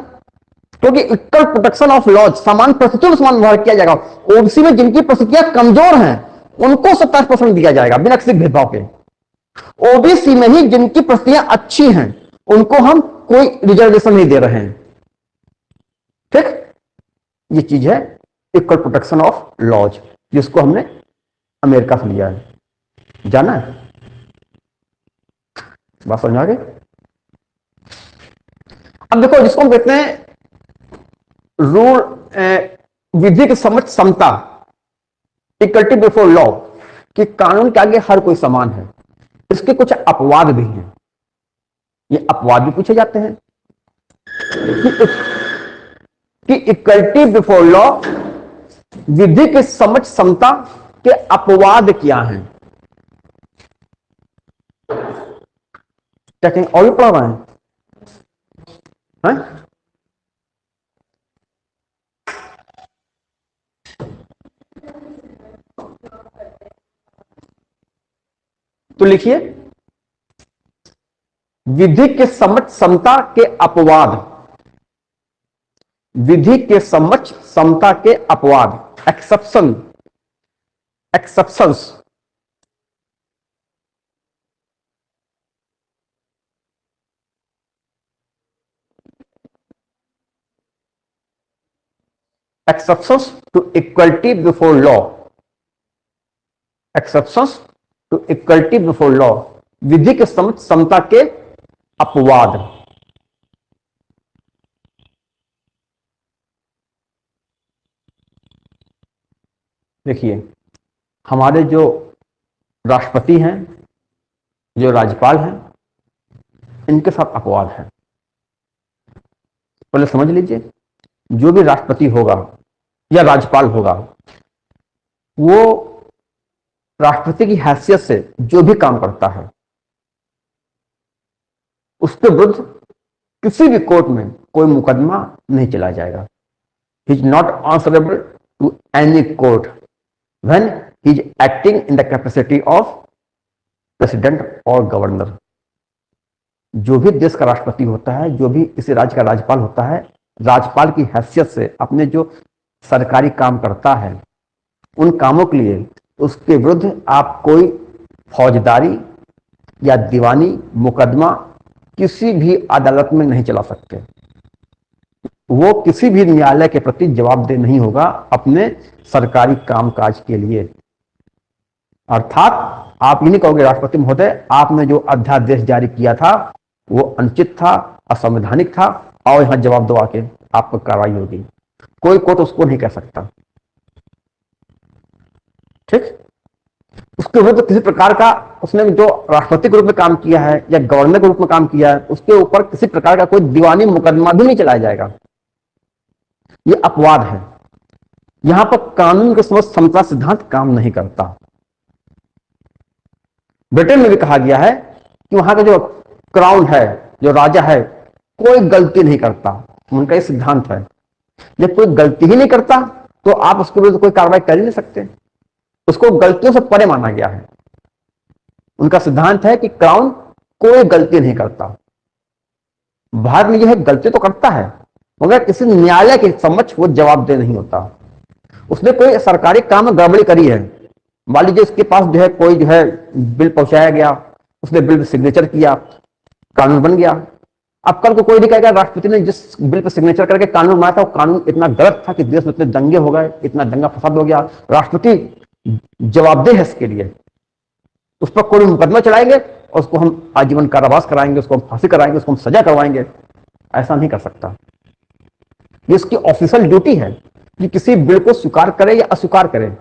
क्योंकि इक्वल प्रोटेक्शन ऑफ लॉज, समान परिस्थितियों में समान व्यवहार किया जाएगा। ओबीसी में जिनकी परिस्थितियां कमजोर हैं उनको 27% दिया जाएगा बिना किसी भेदभाव के। ओबीसी में ही जिनकी परिस्थितियां अच्छी हैं उनको हम कोई रिजर्वेशन नहीं दे रहे हैं। ठीक, ये चीज है इक्वल प्रोटेक्शन ऑफ लॉज, जिसको हमने अमेरिका से लिया है। जाना है, बात समझ आ गई। अब देखो जिसको हम कहते हैं रूल, विधि की समझ समता, इक्वलिटी बिफोर लॉ, कि कानून के आगे हर कोई समान है। इसके कुछ अपवाद भी हैं, ये अपवाद भी पूछे जाते हैं कि इक्वलिटी बिफोर लॉ, विधि की समझ समता के अपवाद क्या हैं। क्या कहीं और भी पढ़ा रहे हैं? तो लिखिए, विधि के समझ समता के अपवाद, विधि के समझ समता के अपवाद, exception, exceptions. exceptions to equality before law, exceptions to equality before law, विधि के समझ समता के अपवाद। देखिए, हमारे जो राष्ट्रपति हैं, जो राज्यपाल हैं, इनके साथ अपवाद है। पहले समझ लीजिए, जो भी राष्ट्रपति होगा या राज्यपाल होगा वो राष्ट्रपति की हैसियत से जो भी काम करता है उसके विरुद्ध किसी भी कोर्ट में कोई मुकदमा नहीं चलाया जाएगा। He is not answerable to any court when he is acting in the capacity of president और गवर्नर। जो भी देश का राष्ट्रपति होता है, जो भी किसी राज्य का राज्यपाल होता है, राज्यपाल की हैसियत से अपने जो सरकारी काम करता है उन कामों के लिए उसके विरुद्ध आप कोई फौजदारी या दीवानी मुकदमा किसी भी अदालत में नहीं चला सकते। वो किसी भी न्यायालय के प्रति जवाबदेह नहीं होगा अपने सरकारी कामकाज के लिए। अर्थात आप ये नहीं कहोगे राष्ट्रपति महोदय आपने जो अध्यादेश जारी किया था वो अनुचित था, असंवैधानिक था, आओ यहां जवाब दो, आके आप पर कार्रवाई होगी। कोई कोर्ट उसको नहीं कह सकता। ठीक, उसके विरुद्ध किसी प्रकार का, उसने जो राष्ट्रपति के रूप में काम किया है या गवर्नर के रूप में काम किया है, उसके ऊपर किसी प्रकार का कोई दीवानी मुकदमा भी नहीं चलाया जाएगा। ये अपवाद है। यहां पर कानून के समक्ष समता सिद्धांत काम नहीं करता। ब्रिटेन में भी कहा गया है कि वहां का जो क्राउन है, जो राजा है, कोई गलती नहीं करता। उनका ये सिद्धांत है, जब कोई गलती ही नहीं करता तो आप उसके विरुद्ध कोई कार्रवाई कर ही नहीं सकते। उसको गलतियों से परे माना गया है। उनका सिद्धांत है कि क्राउन कोई गलती नहीं करता। भारत में यह गलती तो करता है, मगर किसी न्यायालय के समक्ष वो जवाबदेह नहीं होता। उसने कोई सरकारी काम में गड़बड़ी करी है, मान लीजिए उसके पास जो है कोई जो है बिल पहुंचाया गया, उसने बिल पे सिग्नेचर किया, कानून बन गया। अब कल को कोई नहीं कहेगा राष्ट्रपति ने जिस बिल पर सिग्नेचर करके कानून बनाया था वो कानून इतना गलत था कि देश में इतने दंगे हो गए, इतना दंगा फसाद हो गया, राष्ट्रपति जवाबदेह है इसके लिए। उस पर कोई मुकदमा चलाएंगे और उसको हम आजीवन कारावास कराएंगे, उसको हम फांसी कराएंगे, उसको हम सजा करवाएंगे। ऐसा नहीं कर सकता। ये इसकी ऑफिशियल ड्यूटी है कि किसी बिल को स्वीकार करे या अस्वीकार करे।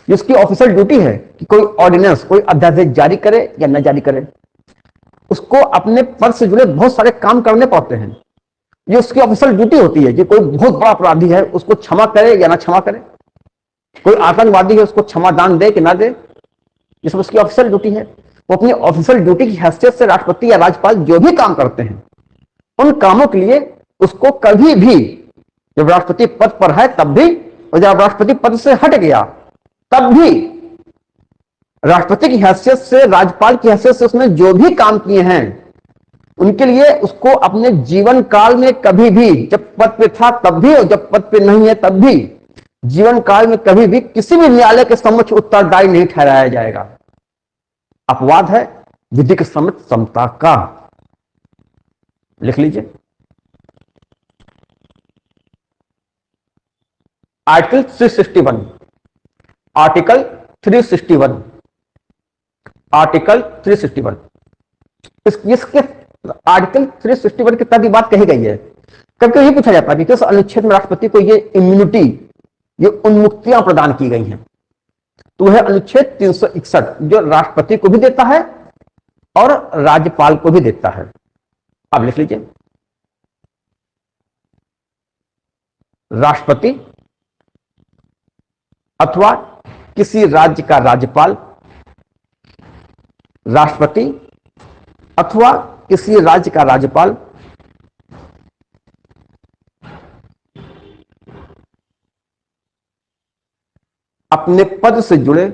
इसकी ऑफिशियल ड्यूटी है कि कोई ऑर्डिनेंस, कोई अध्यादेश जारी करे या न जारी करे। उसको अपने पद से जुड़े बहुत सारे काम करने पड़ते हैं। ये उसकी ऑफिशियल ड्यूटी होती है कि कोई बहुत बड़ा अपराधी है उसको क्षमा करे या ना क्षमा करे, कोई आतंकवादी है उसको क्षमा दान दे कि ना दे, ये सब उसकी ऑफिशियल ड्यूटी है। वो अपनी ऑफिशियल ड्यूटी की हैसियत से राष्ट्रपति या राज्यपाल जो भी काम करते हैं, उन कामों के लिए उसको कभी भी, जब राष्ट्रपति पद पर है तब भी, और जब राष्ट्रपति पद से हट गया तब भी, राष्ट्रपति की हैसियत से, राज्यपाल की हैसियत से उसने जो भी काम किए हैं उनके लिए उसको अपने जीवन काल में कभी भी, जब पद पे था तब भी और जब पद पे नहीं है तब भी, जीवन काल में कभी भी किसी भी न्यायालय के समक्ष उत्तरदायी नहीं ठहराया जाएगा। अपवाद है विधि के समक्ष समता का। लिख लीजिए, आर्टिकल 361, आर्टिकल 361, आर्टिकल 361। इसके आर्टिकल 361 के तहत बात कही गई है। कभी कभी पूछा जाता है कि किस अनुच्छेद में राष्ट्रपति को ये इम्यूनिटी, ये उन्मुक्तियां प्रदान की गई हैं। तो वह अनुच्छेद 361 जो राष्ट्रपति को भी देता है और राज्यपाल को भी देता है। अब लिख लीजिए, राष्ट्रपति अथवा किसी राज्य का राज्यपाल, राष्ट्रपति अथवा किसी राज्य का राज्यपाल अपने पद से जुड़े,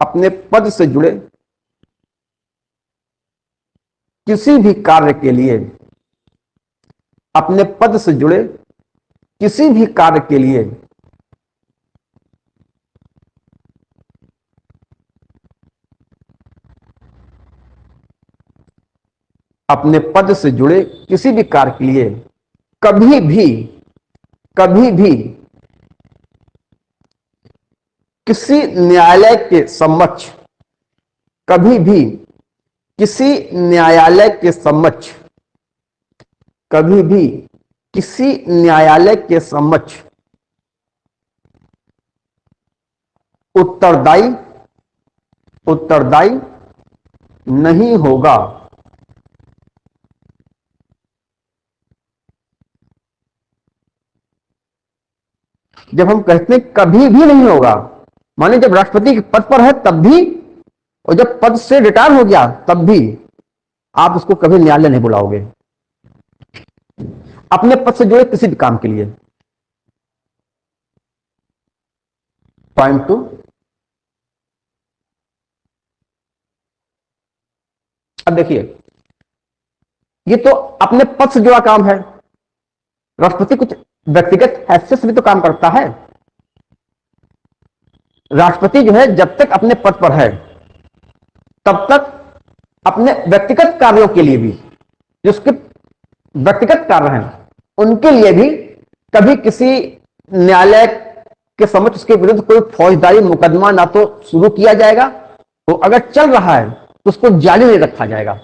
अपने पद से जुड़े किसी भी कार्य के लिए, अपने पद से जुड़े किसी भी कार्य के लिए अपने पद से जुड़े किसी भी कार्य के लिए कभी भी किसी न्यायालय के समक्ष, कभी भी किसी न्यायालय के समक्ष, कभी भी किसी न्यायालय के समक्ष उत्तरदायी नहीं होगा। जब हम कहते हैं कभी भी नहीं होगा, माने जब राष्ट्रपति के पद पर है तब भी, और जब पद से रिटायर हो गया तब भी आप उसको कभी न्यायालय नहीं बुलाओगे अपने पद से जुड़े किसी भी काम के लिए। पॉइंट 2, अब देखिए, ये तो अपने पद से जुड़ा काम है। राष्ट्रपति कुछ व्यक्तिगत हैसियत से भी तो काम करता है। राष्ट्रपति जो है जब तक अपने पद पर है तब तक अपने व्यक्तिगत कार्यों के लिए भी, जो उसके व्यक्तिगत कार्य हैं उनके लिए भी कभी किसी न्यायालय के समक्ष उसके विरुद्ध कोई फौजदारी मुकदमा ना तो शुरू किया जाएगा, तो अगर चल रहा है तो उसको जारी नहीं रखा जाएगा।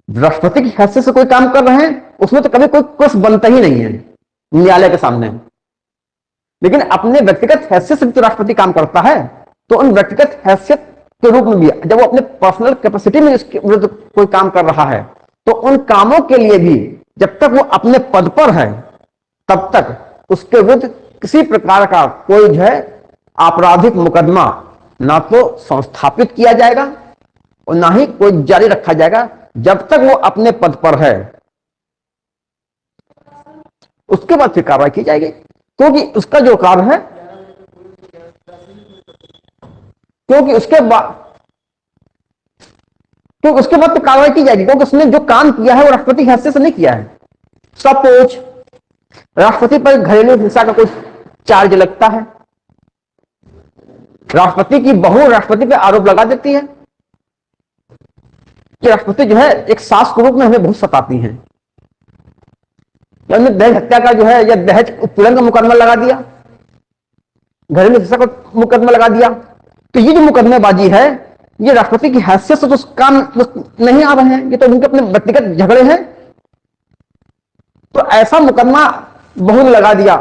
राष्ट्रपति की हैसियत से कोई काम कर रहे हैं उसमें तो कभी कोई केस बनता ही नहीं है न्यायालय के सामने। लेकिन अपने व्यक्तिगत हैसियत से भी तो राष्ट्रपति काम करता है, तो उन व्यक्तिगत हैसियत के रूप में भी जब वो अपने पर्सनल कैपेसिटी में इसके विरुद्ध कोई काम कर रहा है तो उन कामों के लिए भी जब तक वो अपने पद पर है तब तक उसके विरुद्ध किसी प्रकार का कोई जो है आपराधिक मुकदमा ना तो संस्थापित किया जाएगा और ना ही कोई जारी रखा जाएगा जब तक वो अपने पद पर है। उसके बाद फिर कार्रवाई की जाएगी, क्योंकि उसका जो कार्य है, क्योंकि उसके बाद तो कार्रवाई की जाएगी, क्योंकि उसने जो काम किया है वो राष्ट्रपति हैसियत से नहीं किया है। सपोज राष्ट्रपति पर घरेलू हिंसा का कोई चार्ज लगता है, राष्ट्रपति की बहू राष्ट्रपति पर आरोप लगा देती है कि राष्ट्रपति जो है एक सास के रूप में हमें बहुत सताती हैं, या उन्हें दहेज हत्या का जो है या दहेज उत्पीड़न का मुकदमा लगा दिया, घरेलू हिंसा का मुकदमा लगा दिया, तो ये जो मुकदमेबाजी है ये राष्ट्रपति की हैसियत से तो काम नहीं आ रहे हैं, ये तो उनके अपने व्यक्तिगत झगड़े हैं। तो ऐसा मुकदमा बहू ने लगा दिया,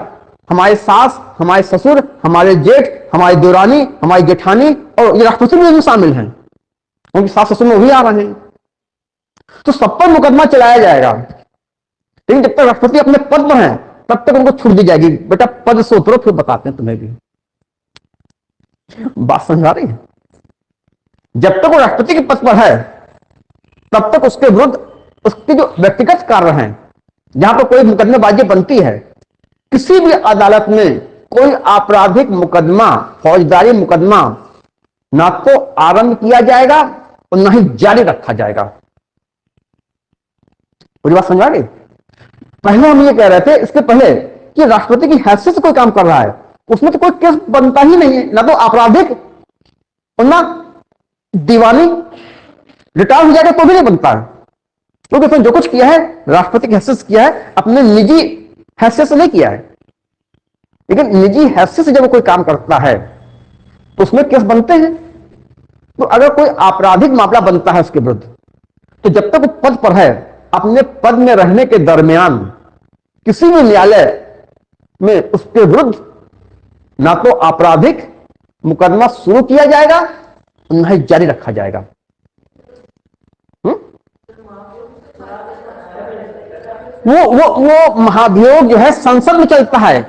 हमारे सास, हमारे ससुर, हमारे जेठ, हमारी देवरानी, हमारी जेठानी और ये राष्ट्रपति में शामिल हैं, उनकी सास ससुर में भी आ रहे हैं, तो सब पर मुकदमा चलाया जाएगा। लेकिन जब तक राष्ट्रपति अपने पद पर हैं तब तक उनको छूट दी जाएगी, बेटा पद से उतरो फिर बताते हैं तुम्हें भी। बात समझ आ रही है? जब तक वो राष्ट्रपति के पद पर है तब तक उसके विरुद्ध उसके जो व्यक्तिगत कार्य हैं, जहां पर कोई मुकदमेबाजी बनती है, किसी भी अदालत में कोई आपराधिक मुकदमा, फौजदारी मुकदमा ना तो आरंभ किया जाएगा और ना ही जारी रखा जाएगा। पूरी बात समझ आ गई? पहले हम ये कह रहे थे इसके पहले कि राष्ट्रपति की हैसियत से कोई काम कर रहा है उसमें तो कोई केस बनता ही नहीं है, ना तो आपराधिक और ना दीवानी। रिटायर हो जाएगा तो भी नहीं बनता है, क्योंकि उसने जो कुछ किया है राष्ट्रपति की हैसियत से किया है, अपने निजी हैसियत से नहीं किया है। लेकिन निजी हैसियत से जब कोई काम करता है तो उसमें केस बनते हैं। तो अगर कोई आपराधिक मामला बनता है उसके विरुद्ध, तो जब तक वो पद पर है, अपने पद में रहने के दरमियान किसी भी न्यायालय में उसके विरुद्ध ना तो आपराधिक मुकदमा शुरू किया जाएगा और ना ही जारी रखा जाएगा। वो महाभियोग जो है संसद में चलता है।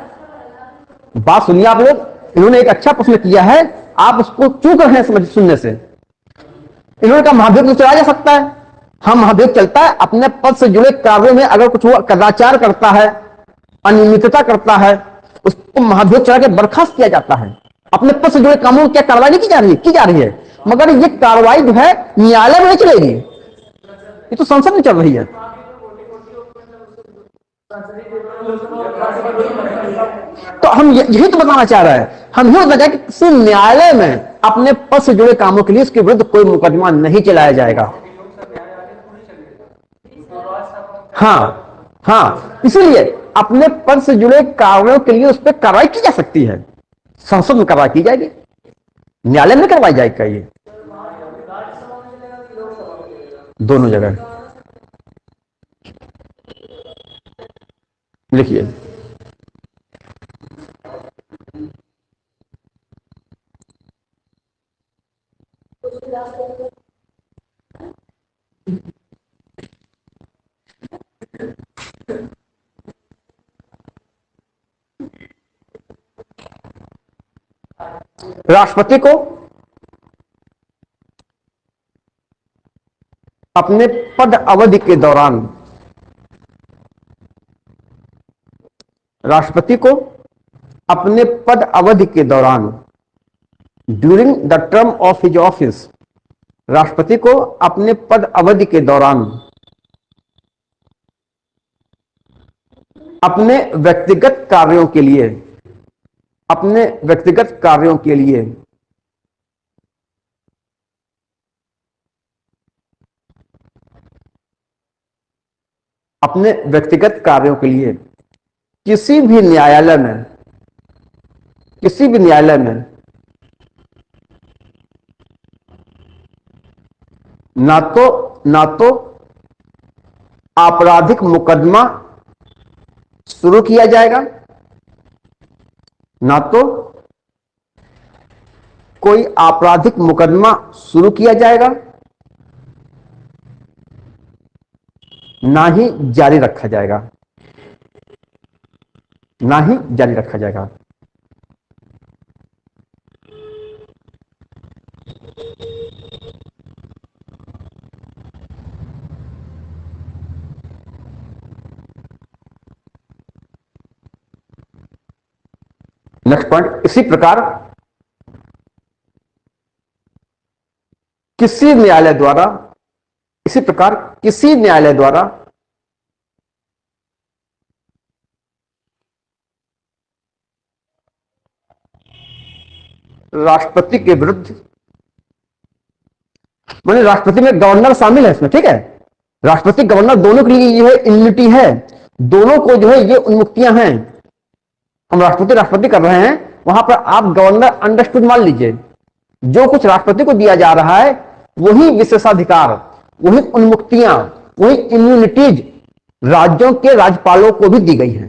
बात सुनिए आप लोग, इन्होंने एक अच्छा प्रश्न किया है, आप उसको चूक रहे हैं समझ सुनने से। इन्होंने कहा महाभियोग तो चला जा सकता है। हाँ, महाभियोग चलता है, अपने पद से जुड़े कार्यों में अगर कुछ वो कदाचार करता है, अनियमितता करता है, उसको महाभियोग चला के बर्खास्त किया जाता है। अपने पद से जुड़े कामों में क्या कार्रवाई नहीं की जा रही है, मगर ये कार्रवाई जो है न्यायालय में नहीं चलेगी, ये तो संसद में चल रही है। तो हम यही तो बताना चाह रहे हैं, हम यही बताना चाह कि किसी न्यायालय में अपने पद से जुड़े कामों के लिए उसके विरुद्ध कोई मुकदमा नहीं चलाया जाएगा। हाँ, इसीलिए अपने पद से जुड़े कार्यों के लिए उस पर कार्रवाई की जा सकती है। संसद में कार्रवाई की जाएगी, न्यायालय में करवाई जाएगी। ये दोनों जगह लिखिए। राष्ट्रपति को अपने पद अवधि के दौरान, राष्ट्रपति को अपने पद अवधि के दौरान, during the term of his office, राष्ट्रपति को अपने पद अवधि के दौरान अपने व्यक्तिगत कार्यों के लिए, अपने व्यक्तिगत कार्यों के लिए अपने व्यक्तिगत कार्यों के लिए किसी भी न्यायालय में, किसी भी न्यायालय में ना तो आपराधिक मुकदमा शुरू किया जाएगा, ना तो कोई आपराधिक मुकदमा शुरू किया जाएगा, ना ही जारी रखा जाएगा। ना ही जारी रखा जाएगा। नेक्स्ट पॉइंट, इसी प्रकार किसी न्यायालय द्वारा, इसी प्रकार किसी न्यायालय द्वारा राष्ट्रपति के विरुद्ध, माने राष्ट्रपति में गवर्नर शामिल है इसमें, ठीक है, राष्ट्रपति गवर्नर दोनों के लिए ये है इम्यूनिटी है, दोनों को जो है ये उन्मुक्तियां हैं। हम राष्ट्रपति राष्ट्रपति कर रहे हैं, वहां पर आप गवर्नर अंडरस्टूड मान लीजिए, जो कुछ राष्ट्रपति को दिया जा रहा है वही विशेषाधिकार, वही उन्मुक्तियां, वही इम्यूनिटीज राज्यों के राज्यपालों को भी दी गई हैं।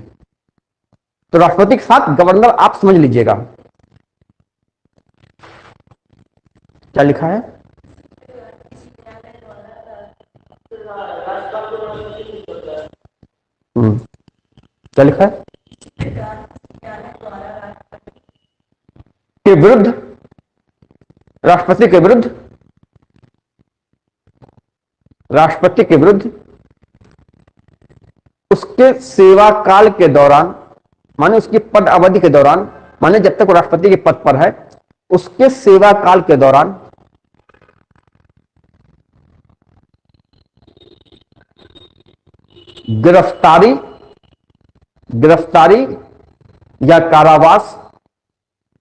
तो राष्ट्रपति के साथ गवर्नर आप समझ लीजिएगा। क्या लिखा है? क्या लिखा है? के विरुद्ध, राष्ट्रपति के विरुद्ध, राष्ट्रपति के विरुद्ध उसके सेवा काल के दौरान, माने उसकी पद अवधि के दौरान, माने जब तक वो राष्ट्रपति के पद पर है उसके सेवा काल के दौरान गिरफ्तारी, गिरफ्तारी या कारावास,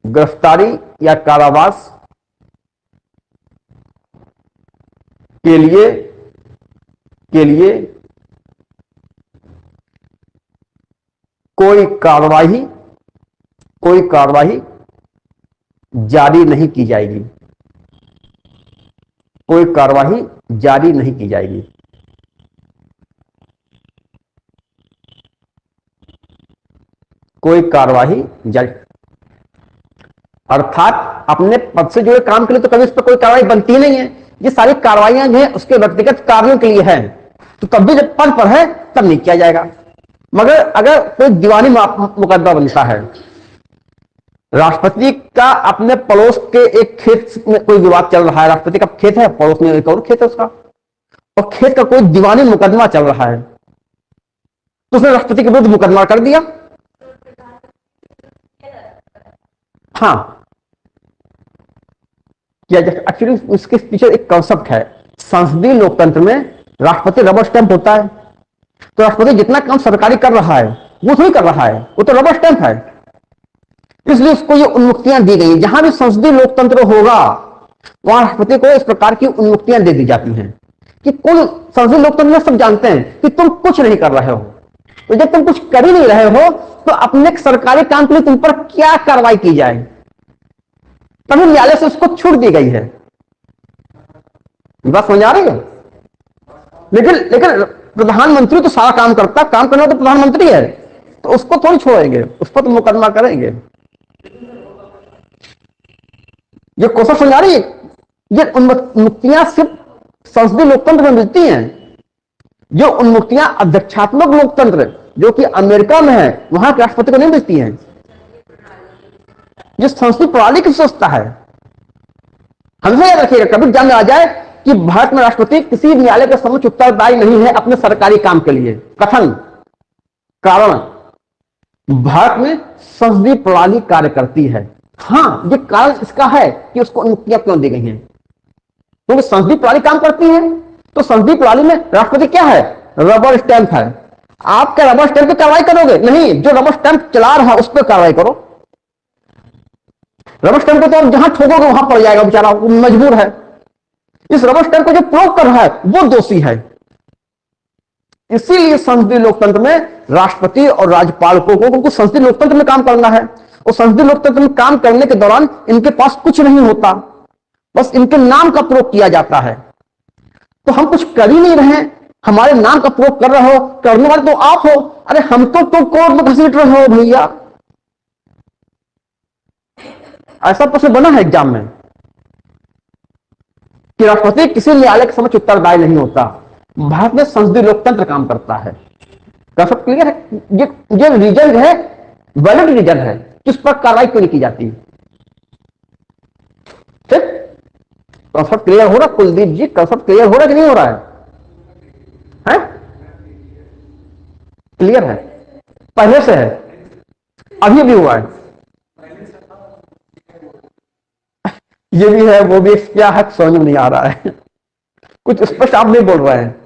गिरफ्तारी या कारावास के लिए कोई कार्रवाई जारी नहीं की जाएगी, कोई कार्रवाई जारी नहीं की जाएगी। कोई कार्रवाई जारी, अर्थात अपने पद से जुड़े काम के लिए तो कभी उस पर कोई कार्रवाई बनती नहीं है। ये सारी कार्रवाइयां जो है उसके व्यक्तिगत कार्यों के लिए है, तो तब भी जब पद पर है तब नहीं किया जाएगा। मगर अगर कोई दीवानी मुकदमा बनता है, राष्ट्रपति का अपने पड़ोस के एक खेत में कोई विवाद चल रहा है, राष्ट्रपति का खेत है, पड़ोस में एक और खेत है उसका, और खेत का कोई दीवानी मुकदमा चल रहा है, तो उसने राष्ट्रपति के विरुद्ध मुकदमा कर दिया। हाँ, एक्चुअली इसके पीछे एक कॉन्सेप्ट है, संसदीय लोकतंत्र में राष्ट्रपति रबर स्टैंप होता है, तो राष्ट्रपति जितना काम सरकारी कर रहा है वो थोड़ी कर रहा है, वो तो रबर स्टैंप है, इसलिए उसको ये उन्मुक्तियां दी गई। जहां भी संसदीय लोकतंत्र होगा वहां राष्ट्रपति को इस प्रकार की उन्मुक्तियां दे दी जाती हैं कि कुल संसदीय लोकतंत्र में सब जानते हैं कि तुम कुछ नहीं कर रहे हो, तो जब तुम कुछ कर ही नहीं रहे हो तो अपने सरकारी काम के लिए तुम पर क्या कार्रवाई की जाए, तभी न्यायालय से उसको छूट दी गई है। बात समझ आ रही है? लेकिन प्रधानमंत्री तो सारा काम करता, काम करने वाला तो प्रधानमंत्री है, तो उसको थोड़ी छोड़ेंगे, उस पर तो मुकदमा करेंगे। ये क्वेश्चन समझ आ रही है? ये उन्मुक्तियां सिर्फ संसदीय लोकतंत्र में मिलती हैं। जो उन्मुक्तियां अध्यक्षात्मक लोकतंत्र जो कि अमेरिका में है वहां के राष्ट्रपति को नहीं मिलती हैं। ये संसदीय प्रणाली की विशेषता है, हमेशा याद रखिएगा, कभी ध्यान में आ जाए कि भारत में राष्ट्रपति किसी न्यायालय के समक्ष उत्तरदायी नहीं है अपने सरकारी काम के लिए। कथन, कारण, भारत में संसदीय प्रणाली कार्य करती है। हाँ, ये कारण इसका है कि उसको उन्मुक्तियां क्यों दी गई हैं, क्योंकि संसदीय प्रणाली काम करती है। तो संसदीय प्रणाली में राष्ट्रपति क्या है? रबर स्टैंप है। आप क्या रबर स्टैंप पे कार्रवाई करोगे? नहीं, जो रबर स्टैंप चला रहा है उस पर कार्रवाई करो। रबर स्टैंप को तो आप जहां ठोकोगे वहां पड़ जाएगा बेचारा, वो मजबूर है। इस रबर स्टैंप को जो प्रयोग कर रहा है वो दोषी है। इसीलिए संसदीय लोकतंत्र में राष्ट्रपति और राज्यपाल को संसदीय लोकतंत्र में काम करना है, और संसदीय लोकतंत्र में काम करने के दौरान इनके पास कुछ नहीं होता, बस इनके नाम का प्रयोग किया जाता है। तो हम कुछ कर ही नहीं रहे, हमारे नाम का प्रयोग कर रहे हो, करने वाले तो आप हो। अरे हम तो कोर्ट में घसीट रहे हो भैया। ऐसा प्रश्न बना है एग्जाम में कि राष्ट्रपति किसी न्यायालय के समक्ष उत्तरदायी नहीं होता। भारत में संसदीय लोकतंत्र काम करता है। कंसेप्ट क्लियर है? ये रीजन है वैलिड रीजन है कि उस पर कार्रवाई क्यों नहीं की जाती। ठीक, कंसेप्ट क्लियर हो रहा कुलदीप जी? कंसेप्ट क्लियर हो रहा कि नहीं हो रहा है? क्लियर है? पहले से है, अभी भी हुआ है, ये भी है वो भी, क्या है समझ में नहीं आ रहा है। कुछ स्पष्ट आप नहीं बोल रहे हैं।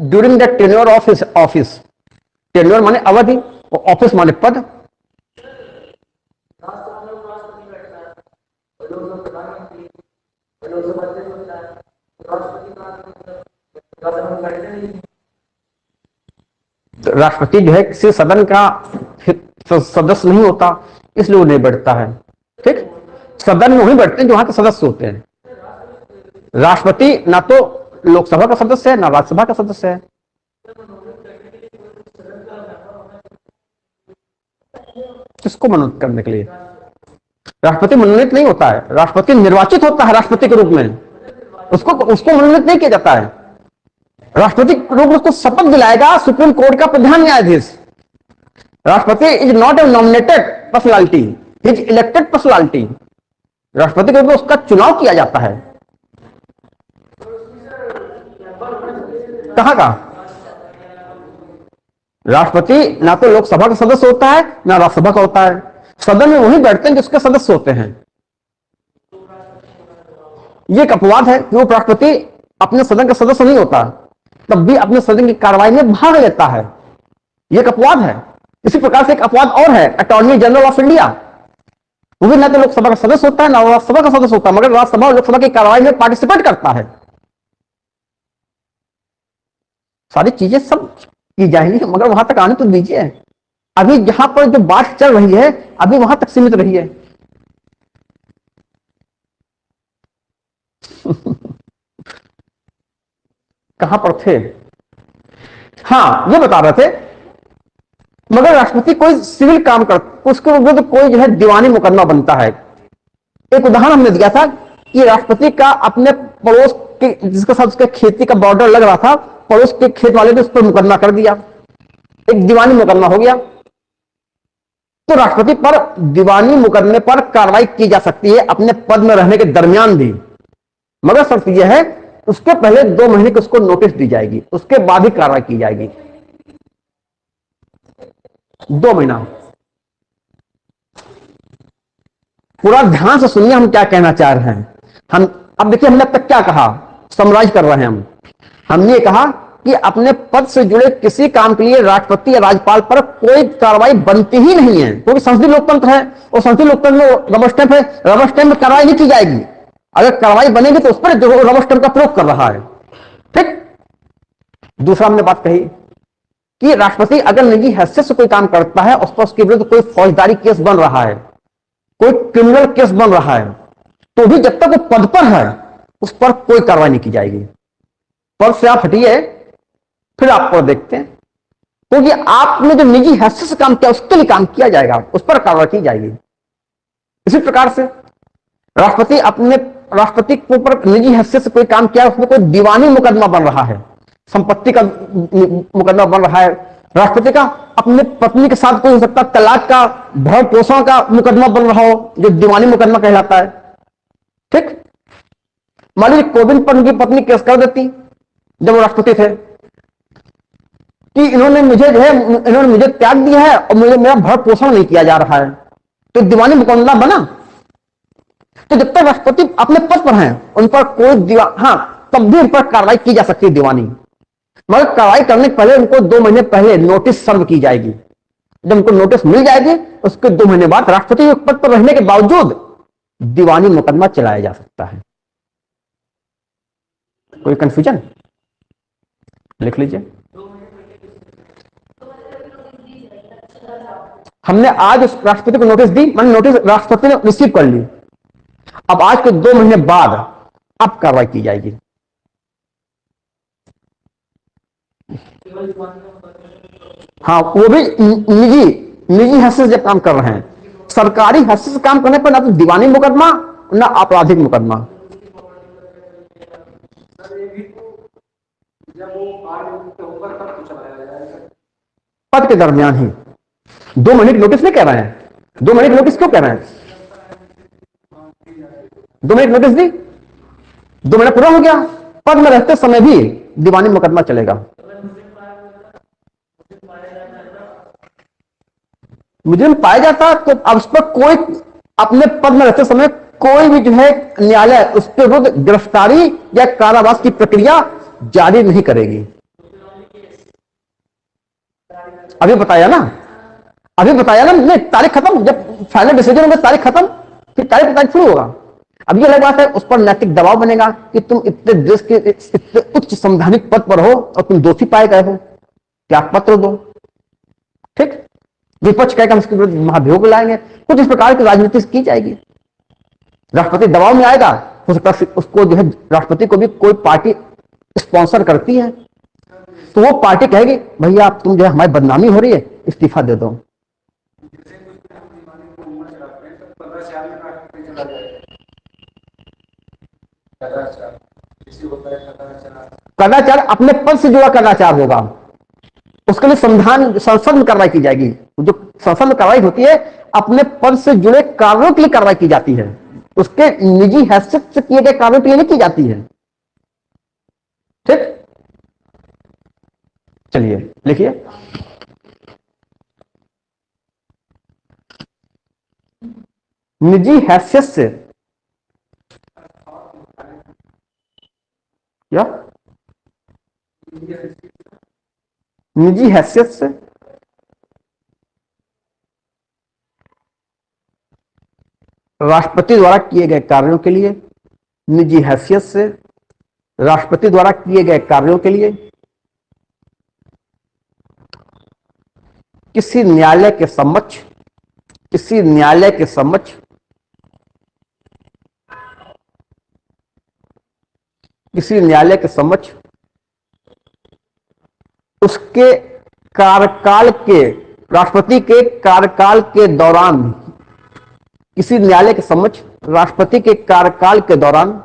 During the tenure of his office, tenure माने अवधि, ऑफिस माने पद। राष्ट्रपति जो है किसी सदन का सदस्य नहीं होता, इसलिए वो नहीं बैठता है। ठीक, सदन में वही बैठते हैं जो वहां के सदस्य होते हैं। राष्ट्रपति ना तो लोकसभा का सदस्य है ना राज्यसभा का सदस्य है। किसको मनोनीत करने के लिए? राष्ट्रपति मनोनीत नहीं होता है, राष्ट्रपति निर्वाचित होता है राष्ट्रपति के रूप में, उसको मनोनीत नहीं किया जाता है। राष्ट्रपति के रूप में उसको शपथ दिलाएगा सुप्रीम कोर्ट का प्रधान न्यायाधीश। राष्ट्रपति is not a nominated personality, is elected personality. राष्ट्रपति के रूप में उसका चुनाव किया जाता है। कहां का? राष्ट्रपति ना तो लोकसभा का सदस्य होता है ना राज्यसभा का होता है। सदन में वही बैठते हैं जिसके सदस्य होते हैं। यह एक अपवाद है कि वो राष्ट्रपति अपने सदन का सदस्य नहीं होता, तब भी अपने सदन की कार्रवाई में भाग लेता है। यह एक अपवाद है। इसी प्रकार से एक अपवाद और है, अटॉर्नी जनरल ऑफ इंडिया। वो भी ना तो लोकसभा का सदस्य होता है ना राज्यसभा का सदस्य होता है, मगर राज्यसभा और लोकसभा की कार्रवाई में पार्टिसिपेट करता है। सारी चीजें सब की जाएंगी, मगर वहां तक आने तो दीजिए। अभी जहां पर जो बात चल रही है अभी वहां तक सीमित रही है। कहां पर थे? हाँ, ये बता रहे थे, मगर राष्ट्रपति कोई सिविल काम कर, उसके विरुद्ध कोई जो है दीवानी मुकदमा बनता है। एक उदाहरण हमने दिया था कि राष्ट्रपति का अपने पड़ोस के, जिसके साथ उसके खेती का बॉर्डर लग रहा था, पड़ोस के खेत वाले ने उस पर मुकदमा कर दिया, एक दीवानी मुकदमा हो गया। तो राष्ट्रपति पर दीवानी मुकदमे पर कार्रवाई की जा सकती है अपने पद में रहने के दरमियान भी, मगर शर्त यह है उसके पहले 2 महीने की उसको नोटिस दी जाएगी, उसके बाद ही कार्रवाई की जाएगी। 2 महीना। पूरा ध्यान से सुनिए हम क्या कहना चाह रहे हैं। हम अब देखिए हमने अब तक क्या कहा, समराइज कर रहे हैं। हमने कहा कि अपने पद से जुड़े किसी काम के लिए राष्ट्रपति या राज्यपाल पर कोई कार्रवाई बनती ही नहीं है, क्योंकि संसदीय लोकतंत्र है और संसदीय लोकतंत्र में रबर स्टैंप है, रबर स्टैंप में कार्रवाई नहीं की जाएगी। अगर कार्रवाई बनेगी तो उस पर जो रबर स्टैंप का प्रयोग कर रहा है। ठीक। दूसरा हमने बात कही कि राष्ट्रपति अगर निजी हैसियत से कोई काम करता है, उस पर उसके विरुद्ध कोई फौजदारी केस बन रहा है, कोई क्रिमिनल केस बन रहा है, तो भी जब तक वो पद पर है उस पर कोई कार्रवाई नहीं की जाएगी। पद से आप हटिए, फिर आप पर देखते हैं, क्योंकि आपने जो निजी हैसियत से काम किया उसके लिए काम किया जाएगा, उस पर कार्रवाई की जाएगी। इसी प्रकार से राष्ट्रपति के ऊपर निजी हैसियत से कोई काम किया, उसमें कोई दीवानी मुकदमा बन रहा है, संपत्ति का मुकदमा बन रहा है, राष्ट्रपति का अपने पत्नी के साथ कोई हो सकता है तलाक का, भरण पोषण का मुकदमा बन रहा हो, जो दीवानी मुकदमा कहलाता है। ठीक। मान लीजिए कोविंद पर उनकी पत्नी केस कर देती जब वो राष्ट्रपति थे कि इन्होंने मुझे त्याग दिया है और मेरा भरण पोषण नहीं किया जा रहा है, तो दीवानी मुकदमा बना। तो जब तक राष्ट्रपति अपने पद पर हैं उन पर कोई तब भी उन पर कार्रवाई की जा सकती है दीवानी, मगर कार्रवाई करने के पहले उनको 2 महीने पहले नोटिस सर्व की जाएगी। जब उनको नोटिस मिल जाएगी उसके 2 महीने बाद राष्ट्रपति पद पर रहने के बावजूद दीवानी मुकदमा चलाया जा सकता है। कोई कंफ्यूजन? लिख लीजिए। हमने आज उस राष्ट्रपति को नोटिस दी, मैंने नोटिस राष्ट्रपति ने रिसीव कर ली, अब आज के 2 महीने बाद अब कार्रवाई की जाएगी। हाँ, वो भी निजी हैसियत से काम कर रहे हैं। सरकारी हैसियत से काम करने पर ना तो दीवानी मुकदमा ना आपराधिक मुकदमा। सर ये भी तो जब वो कार्य मुक्त होगा तब तो चलाया जाएगा। पद के दरमियान ही 2 महीने की नोटिस नहीं कह रहे हैं। 2 महीने की नोटिस क्यों कह रहे हैं? 2 महीने की नोटिस दी, 2 महीना पूरा हो गया, पद में रहते समय भी दीवानी मुकदमा चलेगा। मुजरिम पाया जाता तो अब उस पर कोई अपने पद में रहते समय कोई भी जो है न्यायालय उस पर विरुद्ध गिरफ्तारी या कारावास की प्रक्रिया जारी नहीं करेगी। अभी बताया ना, नहीं तारीख खत्म, जब फाइनल डिसीजन होगा तारीख खत्म, फिर तारीख शुरू होगा। अब ये अलग बात है, उस पर नैतिक दबाव बनेगा कि तुम इतने देश के इतने उच्च संवैधानिक पद पर हो और तुम दोषी पाए गए हो, त्याग पत्र दो। ठीक, विपक्ष कहेगा हम इसके विरुद्ध महाभियोग लाएंगे, कुछ इस प्रकार की राजनीति की जाएगी। राष्ट्रपति दबाव में आएगा, हो सकता है उसको जो है राष्ट्रपति को भी कोई पार्टी स्पॉन्सर करती है, तो वो पार्टी कहेगी भैया आप तुम जो है हमारी बदनामी हो रही है, इस्तीफा दे दो। कदाचार अपने पद से जुड़ा कदाचार होगा, उसके लिए संसद में कार्रवाई की जाएगी। जो संसद में कार्रवाई होती है अपने पद से जुड़े कार्यों के लिए कार्रवाई की जाती है, उसके निजी हैसियत से किए गए कार्यों के लिए नहीं की जाती है। ठीक, चलिए लिखिए। निजी हैसियत से क्या? निजी हैसियत से राष्ट्रपति द्वारा किए गए कार्यों के लिए, निजी हैसियत से राष्ट्रपति द्वारा किए गए कार्यों के लिए किसी न्यायालय के समक्ष उसके कार्यकाल के, राष्ट्रपति के कार्यकाल के दौरान, किसी न्यायालय के समक्ष राष्ट्रपति के कार्यकाल के दौरान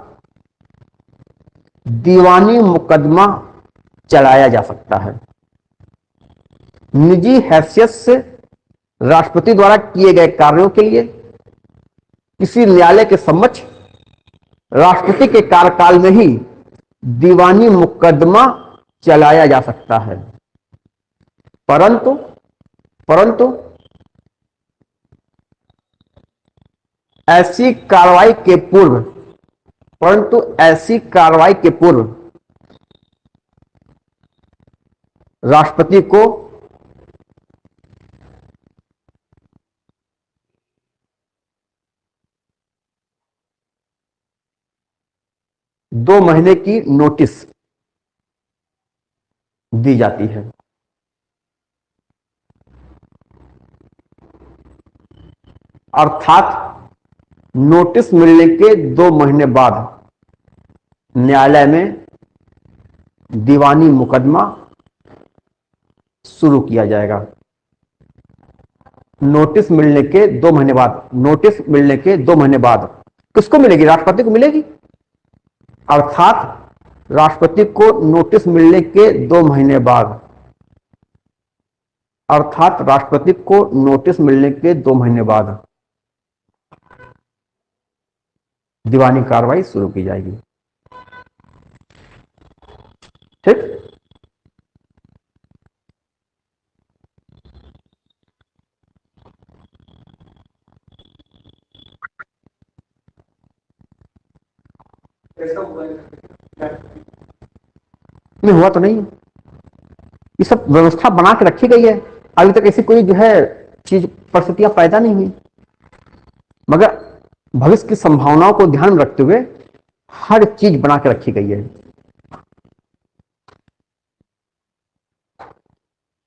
दीवानी मुकदमा चलाया जा सकता है। निजी हैसियत से राष्ट्रपति द्वारा किए गए कार्यों के लिए किसी न्यायालय के समक्ष राष्ट्रपति के कार्यकाल में ही दीवानी मुकदमा चलाया जा सकता है, परंतु ऐसी कार्रवाई के पूर्व राष्ट्रपति को दो महीने की नोटिस दी जाती है। अर्थात नोटिस मिलने के 2 महीने बाद न्यायालय में दीवानी मुकदमा शुरू किया जाएगा। नोटिस मिलने के 2 महीने बाद किसको मिलेगी? राष्ट्रपति को मिलेगी। अर्थात राष्ट्रपति को नोटिस मिलने के 2 महीने बाद दीवानी कार्रवाई शुरू की जाएगी। ठीक, नहीं हुआ तो नहीं, ये सब व्यवस्था बना के रखी गई है, अभी तक ऐसी कोई जो है चीज परिस्थितियां पैदा नहीं हुई, मगर भविष्य की संभावनाओं को ध्यान में रखते हुए हर चीज बना के रखी गई है।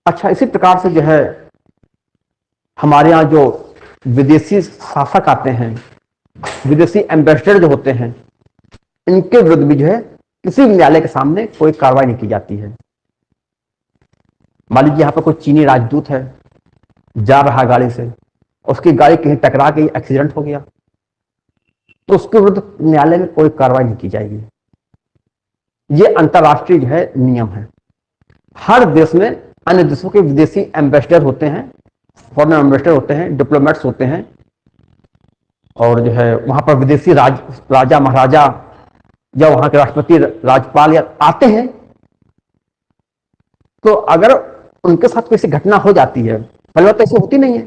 अच्छा, इसी प्रकार से जो है हमारे यहाँ जो विदेशी शासक आते हैं, विदेशी एम्बेसडर जो होते हैं, इनके विरुद्ध भी जो है किसी भी न्यायालय के सामने कोई कार्रवाई नहीं की जाती है। मान लीजिए यहाँ पर कोई चीनी राजदूत है, जा रहा गाड़ी से, उसकी गाड़ी कहीं टकरा गई, एक्सीडेंट हो गया, तो उसके विरुद्ध न्यायालय में कोई कार्रवाई नहीं की जाएगी। ये अंतरराष्ट्रीय जो है नियम है। हर देश में अन्य देशों के विदेशी एम्बेसडर होते हैं, फॉरेन एम्बेसडर होते हैं, डिप्लोमेट्स होते हैं, और जो है वहां पर विदेशी राजा महाराजा या वहां के राष्ट्रपति राज्यपाल या आते हैं। तो अगर उनके साथ कोई घटना हो जाती है, पहले बात तो ऐसी होती नहीं है,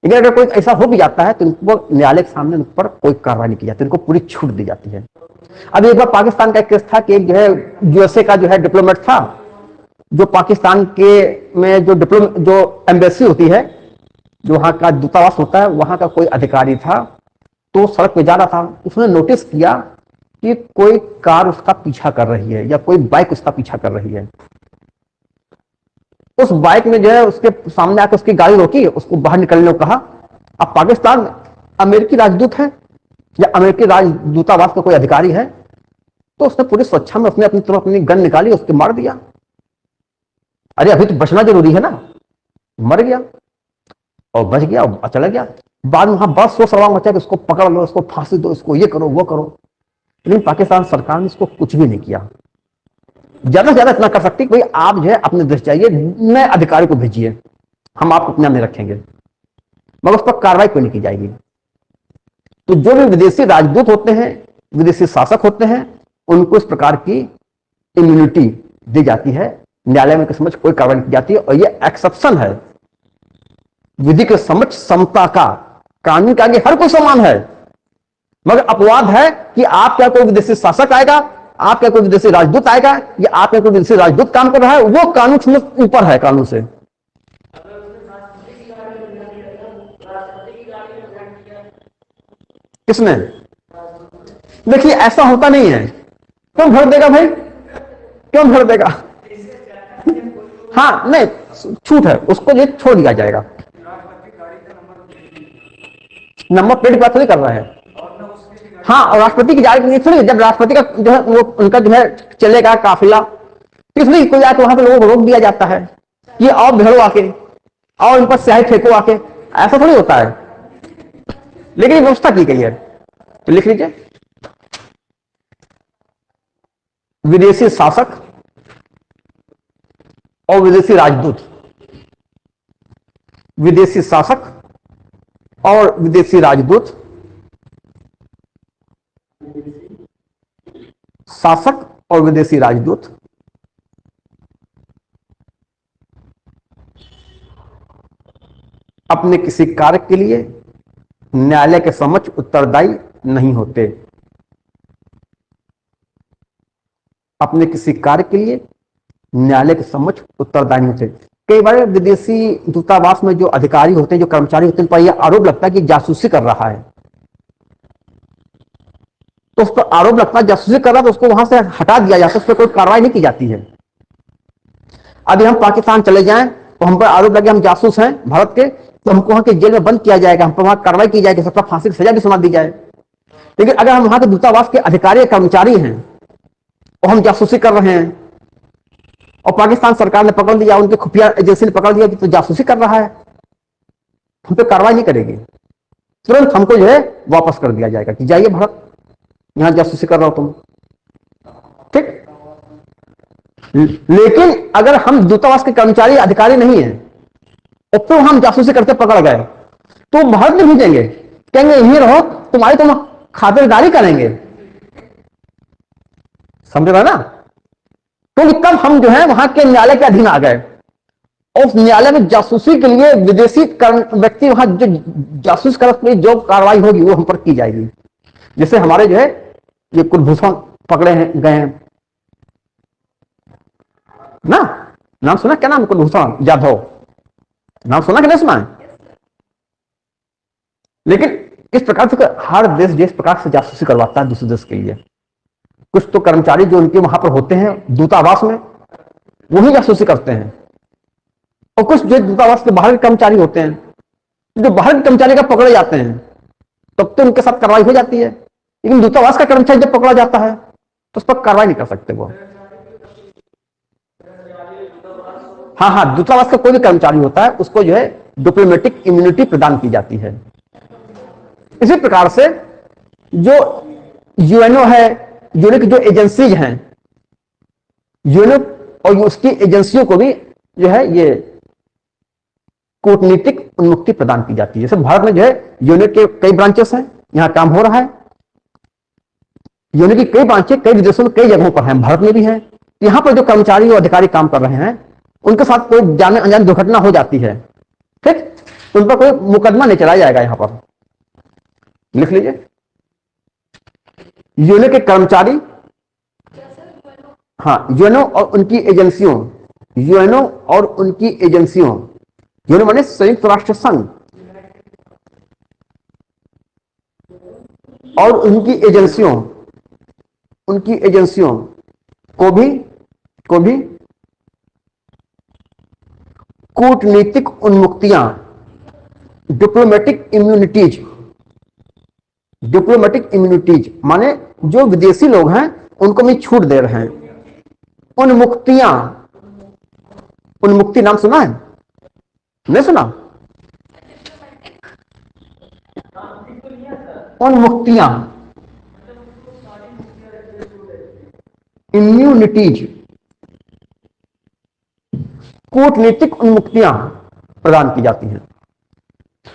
लेकिन अगर कोई ऐसा हो भी जाता है तो उनको न्यायालय के सामने उन पर कोई कार्रवाई नहीं की जाती, उनको पूरी छूट दी जाती है। अब एक बार पाकिस्तान का एक केस था कि एक जो है यूएसए का जो है डिप्लोमेट था, जो पाकिस्तान के में जो एम्बेसी होती है, जो वहां का दूतावास होता है, वहां का कोई अधिकारी था, तो सड़क पे जा रहा था, उसने नोटिस किया कि कोई कार उसका पीछा कर रही है या कोई बाइक उसका पीछा कर रही है। उस बाइक में जो है उसके सामने आकर उसकी गाड़ी रोकी, उसको बाहर निकलने को कहा। अब पाकिस्तान अमेरिकी राजदूत है या अमेरिकी राजदूतावास का कोई अधिकारी है, तो उसने पूरी स्वेच्छा में उसने अपनी तरफ अपनी गन निकाली, उसके मार दिया। अरे अभी तो बचना जरूरी है ना, मर गया और बच गया और चला गया। बाद में वहां बस शोर शराबा मचा कि उसको पकड़ लो, उसको फांसी दो, इसको ये करो वो करो, लेकिन पाकिस्तान सरकार ने इसको कुछ भी नहीं किया। ज्यादा से ज्यादा इतना कर सकती कि भाई आप जो है अपने देश जाइए, नए अधिकारी को भेजिए, हम आपको अपने में रखेंगे, मगर उस पर कार्रवाई क्यों नहीं की जाएगी। तो जो भी विदेशी राजदूत होते हैं, विदेशी शासक होते हैं, उनको इस प्रकार की इम्यूनिटी दी जाती है, न्यायालय में समझ कोई कार्रवाई नहीं की जाती है। और ये एक्सेप्शन है, विधि के समझ समता का, कानून के आगे हर कोई समान है। मगर अपवाद है कि आप क्या कोई विदेशी शासक आएगा, आप क्या कोई विदेशी राजदूत आएगा, या आप क्या कोई विदेशी राजदूत काम कर रहा है, वो कानून से ऊपर है कानून से। किसने? देखिए ऐसा होता नहीं है। क्यों भर देगा भाई, क्यों भर देगा? हाँ नहीं, छूट है, उसको ये छोड़ दिया जाएगा। नंबर प्लेट की बात थोड़ी कर रहा है। हाँ, और राष्ट्रपति की गाड़ी थोड़ी, जब राष्ट्रपति का जो है वो उनका जो है चलेगा काफिला, तो इसलिए कोई आके वहां पे लोगों को रोक दिया जाता है, ये और भिड़ो आके और इन पर स्याही फेंको आके, ऐसा थोड़ी होता है। लेकिन ये व्यवस्था की गई है, तो लिख लीजिए, विदेशी शासक और विदेशी राजदूत, विदेशी शासक और विदेशी राजदूत, शासक और विदेशी राजदूत अपने किसी कार्य के लिए न्यायालय के समक्ष उत्तरदायी नहीं होते। अपने किसी कार्य के लिए न्यायालय के समक्ष उत्तरदायी नहीं होते। कई बार विदेशी दूतावास में जो अधिकारी होते हैं, जो कर्मचारी होते हैं, पर यह आरोप लगता है कि जासूसी कर रहा है, तो उस पर आरोप लगता है जासूसी कर रहा है, तो उसको वहां से हटा दिया जाता है, उस पर कोई कार्रवाई नहीं की जाती है। अभी हम पाकिस्तान चले जाएं तो हम पर आरोप लगे हम जासूस हैं भारत के, तो हमको वहां के जेल में बंद किया जाएगा, हम पर वहां कार्रवाई की जाएगी, सबका फांसी की सजा भी सुना दी जाए। लेकिन अगर हम वहां के दूतावास के अधिकारी कर्मचारी हैं और हम जासूसी कर रहे हैं और पाकिस्तान सरकार ने पकड़ लिया, उनके खुफिया एजेंसी ने पकड़ लिया कि तो जासूसी कर रहा है, हम पे कार्रवाई नहीं करेगी, तुरंत हमको जो है वापस कर दिया जाएगा कि जाइए भारत, यहां जासूसी कर रहा हो तुम, ठीक। लेकिन अगर हम दूतावास के कर्मचारी अधिकारी नहीं है और फिर हम जासूसी करते पकड़ गए, तो भारत में भेजेंगे, कहेंगे यहीं रहो, तुम्हारी तुम खातिरदारी करेंगे, समझ रहे ना। तो तब हम जो है वहां के न्यायालय के अधीन आ गए, और उस न्यायालय में जासूसी के लिए विदेशी व्यक्ति वहां जो जासूस कर जो कार्रवाई होगी वो हम पर की जाएगी। जैसे हमारे जो है ये कुलभूषण पकड़े हैं गए हैं ना, नाम सुना? क्या नाम? कुलभूषण जाधव, नाम सुना कि नहीं सुना है? लेकिन इस प्रकार से हर देश जिस प्रकार से जासूसी करवाता है दूसरे देश के लिए, कुछ तो कर्मचारी जो उनके वहां पर होते हैं दूतावास में वही जासूसी करते हैं, और कुछ जो दूतावास के बाहर के कर्मचारी होते हैं, जो बाहर के कर्मचारी का पकड़े जाते हैं तब तो उनके साथ कार्रवाई हो जाती है, लेकिन दूतावास का कर्मचारी जब पकड़ा जाता है तो उस पर कार्रवाई नहीं कर सकते वो। हाँ, दूतावास का कोई भी कर्मचारी होता है उसको जो है डिप्लोमेटिक इम्यूनिटी प्रदान की जाती है। इसी प्रकार से जो यूएनओ है, यूनिक जो एजेंसीज हैं, यूएनओ और उसकी एजेंसियों को भी जो है ये कूटनीतिक उन्मुक्ति प्रदान की जाती है। जैसे भारत में जो है यूएनओ के कई ब्रांचेस हैं, यहां काम हो रहा है। यूएनओ की कई ब्रांचें कई विदेशों में कई जगहों पर हैं, भारत में भी है। यहां पर जो कर्मचारी और अधिकारी काम कर रहे हैं उनके साथ कोई जाने अनजाने दुर्घटना हो जाती है, ठीक, तो उन पर कोई मुकदमा नहीं चलाया जाएगा। यहां पर लिख लीजिए, यूएनओ के कर्मचारी, हाँ, यूएनओ और उनकी एजेंसियों, यूएनओ और उनकी एजेंसियों, यूएनओ माने संयुक्त राष्ट्र संघ, और उनकी एजेंसियों को भी कूटनीतिक उन्मुक्तियां, डिप्लोमेटिक इम्यूनिटीज माने जो विदेशी लोग हैं उनको भी छूट दे रहे हैं। उन्मुक्ति नाम सुना है? नहीं सुना? उन्मुक्तियां, इम्यूनिटीज, कूटनीतिक उन्मुक्तियां प्रदान की जाती हैं।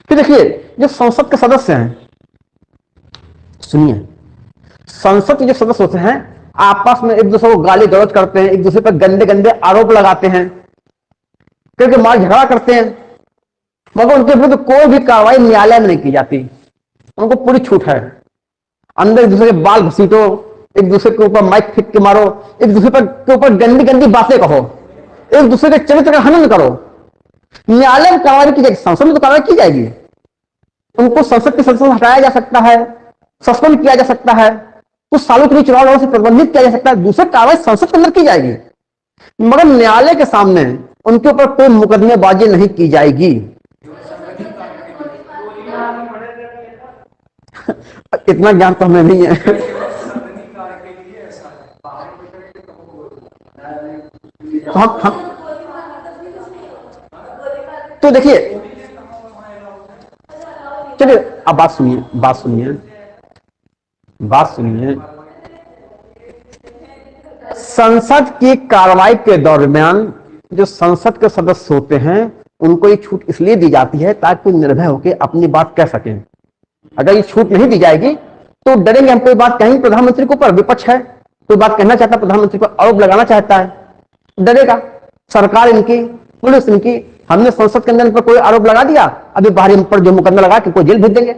फिर देखिए, जो संसद के सदस्य हैं, सुनिए, संसद के जो सदस्य होते हैं आपस में एक दूसरे को गाली गलौज करते हैं, एक दूसरे पर गंदे गंदे आरोप लगाते हैं, क्योंकि मार झगड़ा करते हैं, मगर उनके विरुद्ध कोई भी कार्रवाई न्यायालय में नहीं की जाती। उनको पूरी छूट है। अंदर एक दूसरे के बाल घसीटो, एक दूसरे के ऊपर माइक फेंक के मारो, एक दूसरे के ऊपर गंदी गंदी बातें कहो, एक दूसरे के चरित्र का हनन करो, न्यायालय में कार्रवाई की जाएगी, संसद में तो कार्रवाई की जाएगी। उनको संसद के सदस्य हटाया जा सकता है, सस्पेंड किया जा सकता है, कुछ सालों के लिए चुनाव से प्रबंधित किया जा सकता है, दूसरी कार्रवाई संसद के अंदर की जाएगी, मगर न्यायालय के सामने उनके ऊपर कोई मुकदमेबाजी नहीं की जाएगी। इतना ज्ञान तो हमें नहीं है। तो देखिए, चलिए अब बात सुनिए। संसद की कार्रवाई के दरमियान जो संसद के सदस्य होते हैं उनको ये छूट इसलिए दी जाती है ताकि निर्भय होकर अपनी बात कह सकें। अगर ये छूट नहीं दी जाएगी तो डरेंगे, हम कोई बात कहेंगे प्रधानमंत्री के ऊपर, विपक्ष है, कोई बात कहना चाहता है, प्रधानमंत्री पर आरोप लगाना चाहता है, डरेगा। सरकार इनकी, पुलिस इनकी, हमने संसद के अंदर इन पर कोई आरोप लगा दिया, अभी बाहर इन पर जो मुकदमा लगा के कोई जेल भेज देंगे।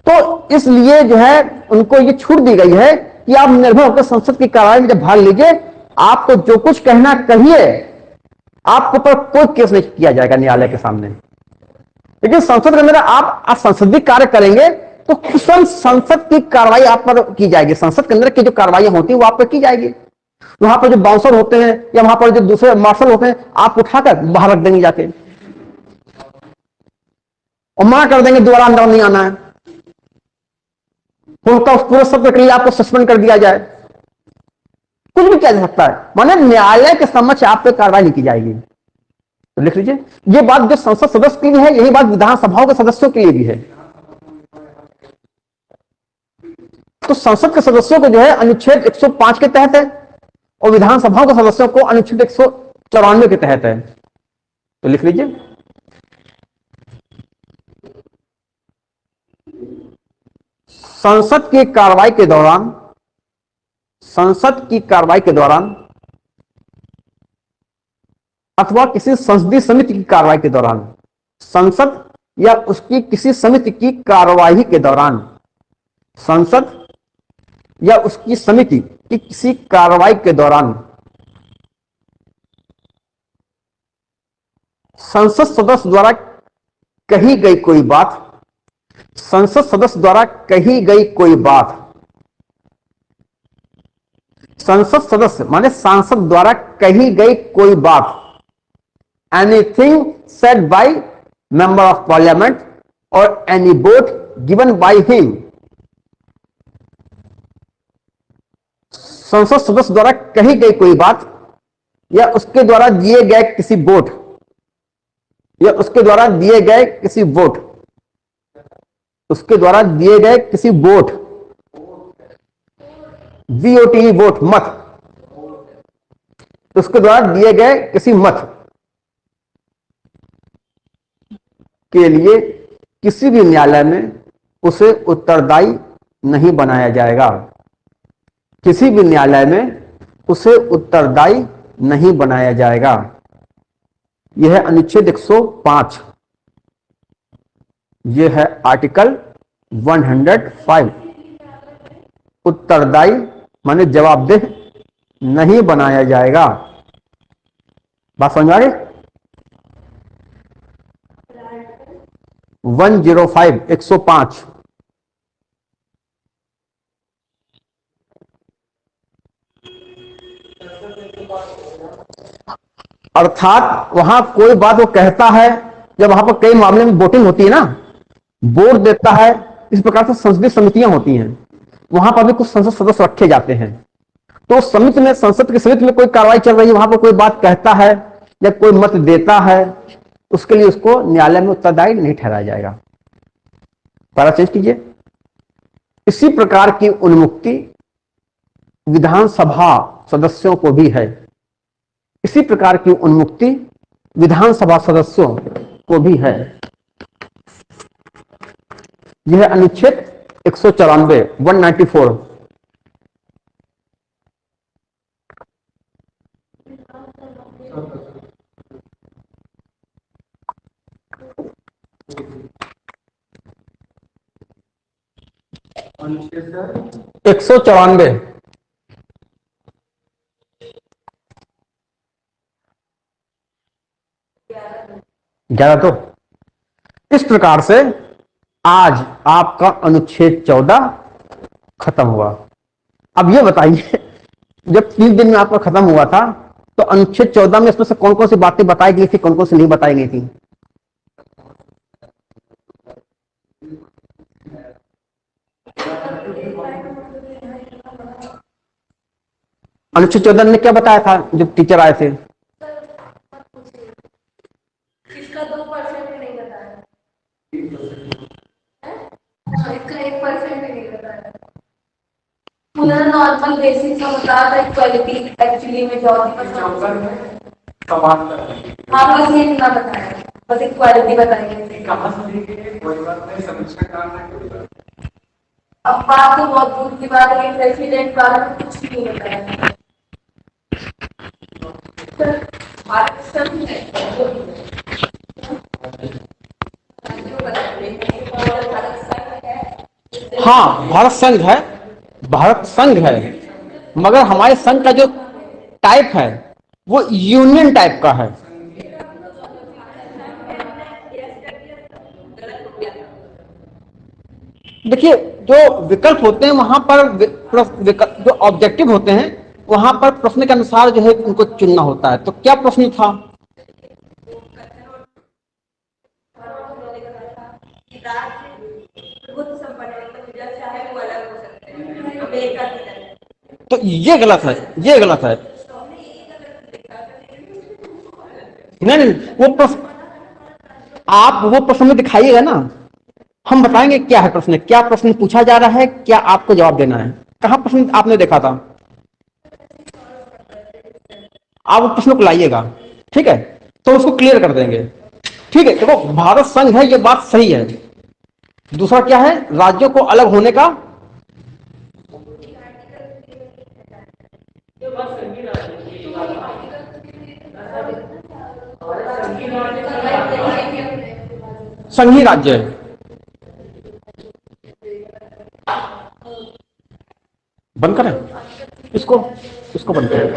तो इसलिए जो है उनको ये छूट दी गई है कि आप निर्भय होकर संसद की कार्रवाई में जब भाग लीजिए, आपको जो कुछ कहना कहिए, आपके ऊपर कोई केस नहीं किया जाएगा न्यायालय के सामने। लेकिन संसद के अंदर आप संसदीय कार्य करेंगे तो स्वयं संसद की कार्रवाई आप पर की जाएगी। संसद के अंदर की जो कार्रवाई होती है वो आप पर की जाएगी। वहां पर जो बाउंसर होते हैं या वहां पर जो दूसरे मार्शल होते हैं, आप उठाकर बाहर रख देंगे जाके, और मना कर देंगे दोबारा अंदर नहीं आना है, उनका उस पूरे सत्र के लिए आपको सस्पेंड कर दिया जाए, कुछ भी किया जा सकता है। माने न्यायालय के समक्ष आप पे कार्रवाई नहीं की जाएगी। तो लिख लीजिए, ये बात जो संसद सदस्य के लिए है, यही बात विधानसभाओं के सदस्यों के लिए भी है। तो संसद के सदस्यों को जो है अनुच्छेद 105 के तहत है और विधानसभाओं के सदस्यों को अनुच्छेद 194 के तहत है। तो लिख लीजिए, संसद की कार्रवाई के दौरान अथवा किसी संसदीय समिति की कार्रवाई के दौरान, संसद या उसकी किसी समिति की कार्रवाई के दौरान, संसद या उसकी समिति की किसी कार्रवाई के दौरान संसद सदस्य द्वारा कही गई कोई बात, संसद सदस्य द्वारा कही गई कोई बात, संसद सदस्य माने सांसद द्वारा कही गई कोई बात, anything said by member of parliament और any vote given by him, संसद सदस्य द्वारा कही गई कोई बात या उसके द्वारा दिए गए किसी वोट, या उसके द्वारा दिए गए किसी वोट, उसके द्वारा दिए गए किसी वोट, VOT वोट, मत, उसके द्वारा दिए गए किसी मत के लिए किसी भी न्यायालय में उसे उत्तरदायी नहीं बनाया जाएगा। किसी भी न्यायालय में उसे उत्तरदायी नहीं बनाया जाएगा। यह है अनुच्छेद 105। यह है आर्टिकल 105। उत्तरदायी माने जवाबदेह नहीं बनाया जाएगा। बात समझ आ गई? 105 105। अर्थात वहां कोई बात वो कहता है, जब वहां पर कई मामले में वोटिंग होती है ना, वोट देता है, इस प्रकार से संसदीय समितियां होती हैं, वहां पर भी कुछ संसद सदस्य रखे जाते हैं। तो समिति में, संसद की समिति में कोई कार्रवाई चल रही है, वहां पर कोई बात कहता है या कोई मत देता है, उसके लिए उसको न्यायालय में उत्तरदायी नहीं ठहराया जाएगा। पैरा चेंज कीजिए। इसी प्रकार की उन्मुक्ति विधानसभा सदस्यों को भी है। इसी प्रकार की उन्मुक्ति विधानसभा सदस्यों को भी है। यह अनुच्छेद 194 194। अनुच्छेद सर 194 11। तो इस प्रकार से आज आपका अनुच्छेद 14 खत्म हुआ। अब ये बताइए, जब 3 दिन में आपका खत्म हुआ था, तो अनुच्छेद 14 में इसमें से कौन कौन सी बातें बताई गई थी, कौन कौन सी नहीं बताई गई थी? अनुच्छेद 14 ने क्या बताया था जब टीचर आए थे? इसका 2% भी नहीं बताया, इसका 1% भी नहीं बताया। उन्होंने नॉर्मल बेसिक का बताया था, इक्वालिटी एक्चुअली में जॉब हाँ बस ये इतना बताया, बस इक्वालिटी बताएंगे। कहाँ से लेके कोई बात नहीं, समीक्षा करना कोई बात नहीं। अब बात तो बहुत दूर की बात है, प्रेसिडेंट बारे में कुछ भी नहीं बताया। भारत संघ है, हाँ, भारत संघ है, भारत संघ है, मगर हमारे संघ का जो टाइप है वो यूनियन टाइप का है। देखिए, जो विकल्प होते हैं वहां पर जो ऑब्जेक्टिव होते हैं वहां पर प्रश्न के अनुसार जो है उनको चुनना होता है। तो क्या प्रश्न था? तो ये गलत है, ये गलत है। नहीं नहीं, वो प्रश्न आप वो प्रश्न में दिखाइएगा ना, हम बताएंगे क्या है प्रश्न, क्या प्रश्न पूछा जा रहा है, क्या आपको जवाब देना है। कहां प्रश्न आपने देखा था? आप वो प्रश्न को लाइएगा, ठीक है, तो उसको क्लियर कर देंगे। ठीक है, देखो भारत संघ है, ये बात सही है। दूसरा क्या है? राज्यों को अलग होने का संघीय राज्य है। बंद करें इसको, इसको बंद करें।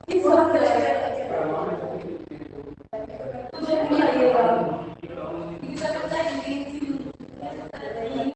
इस वक्त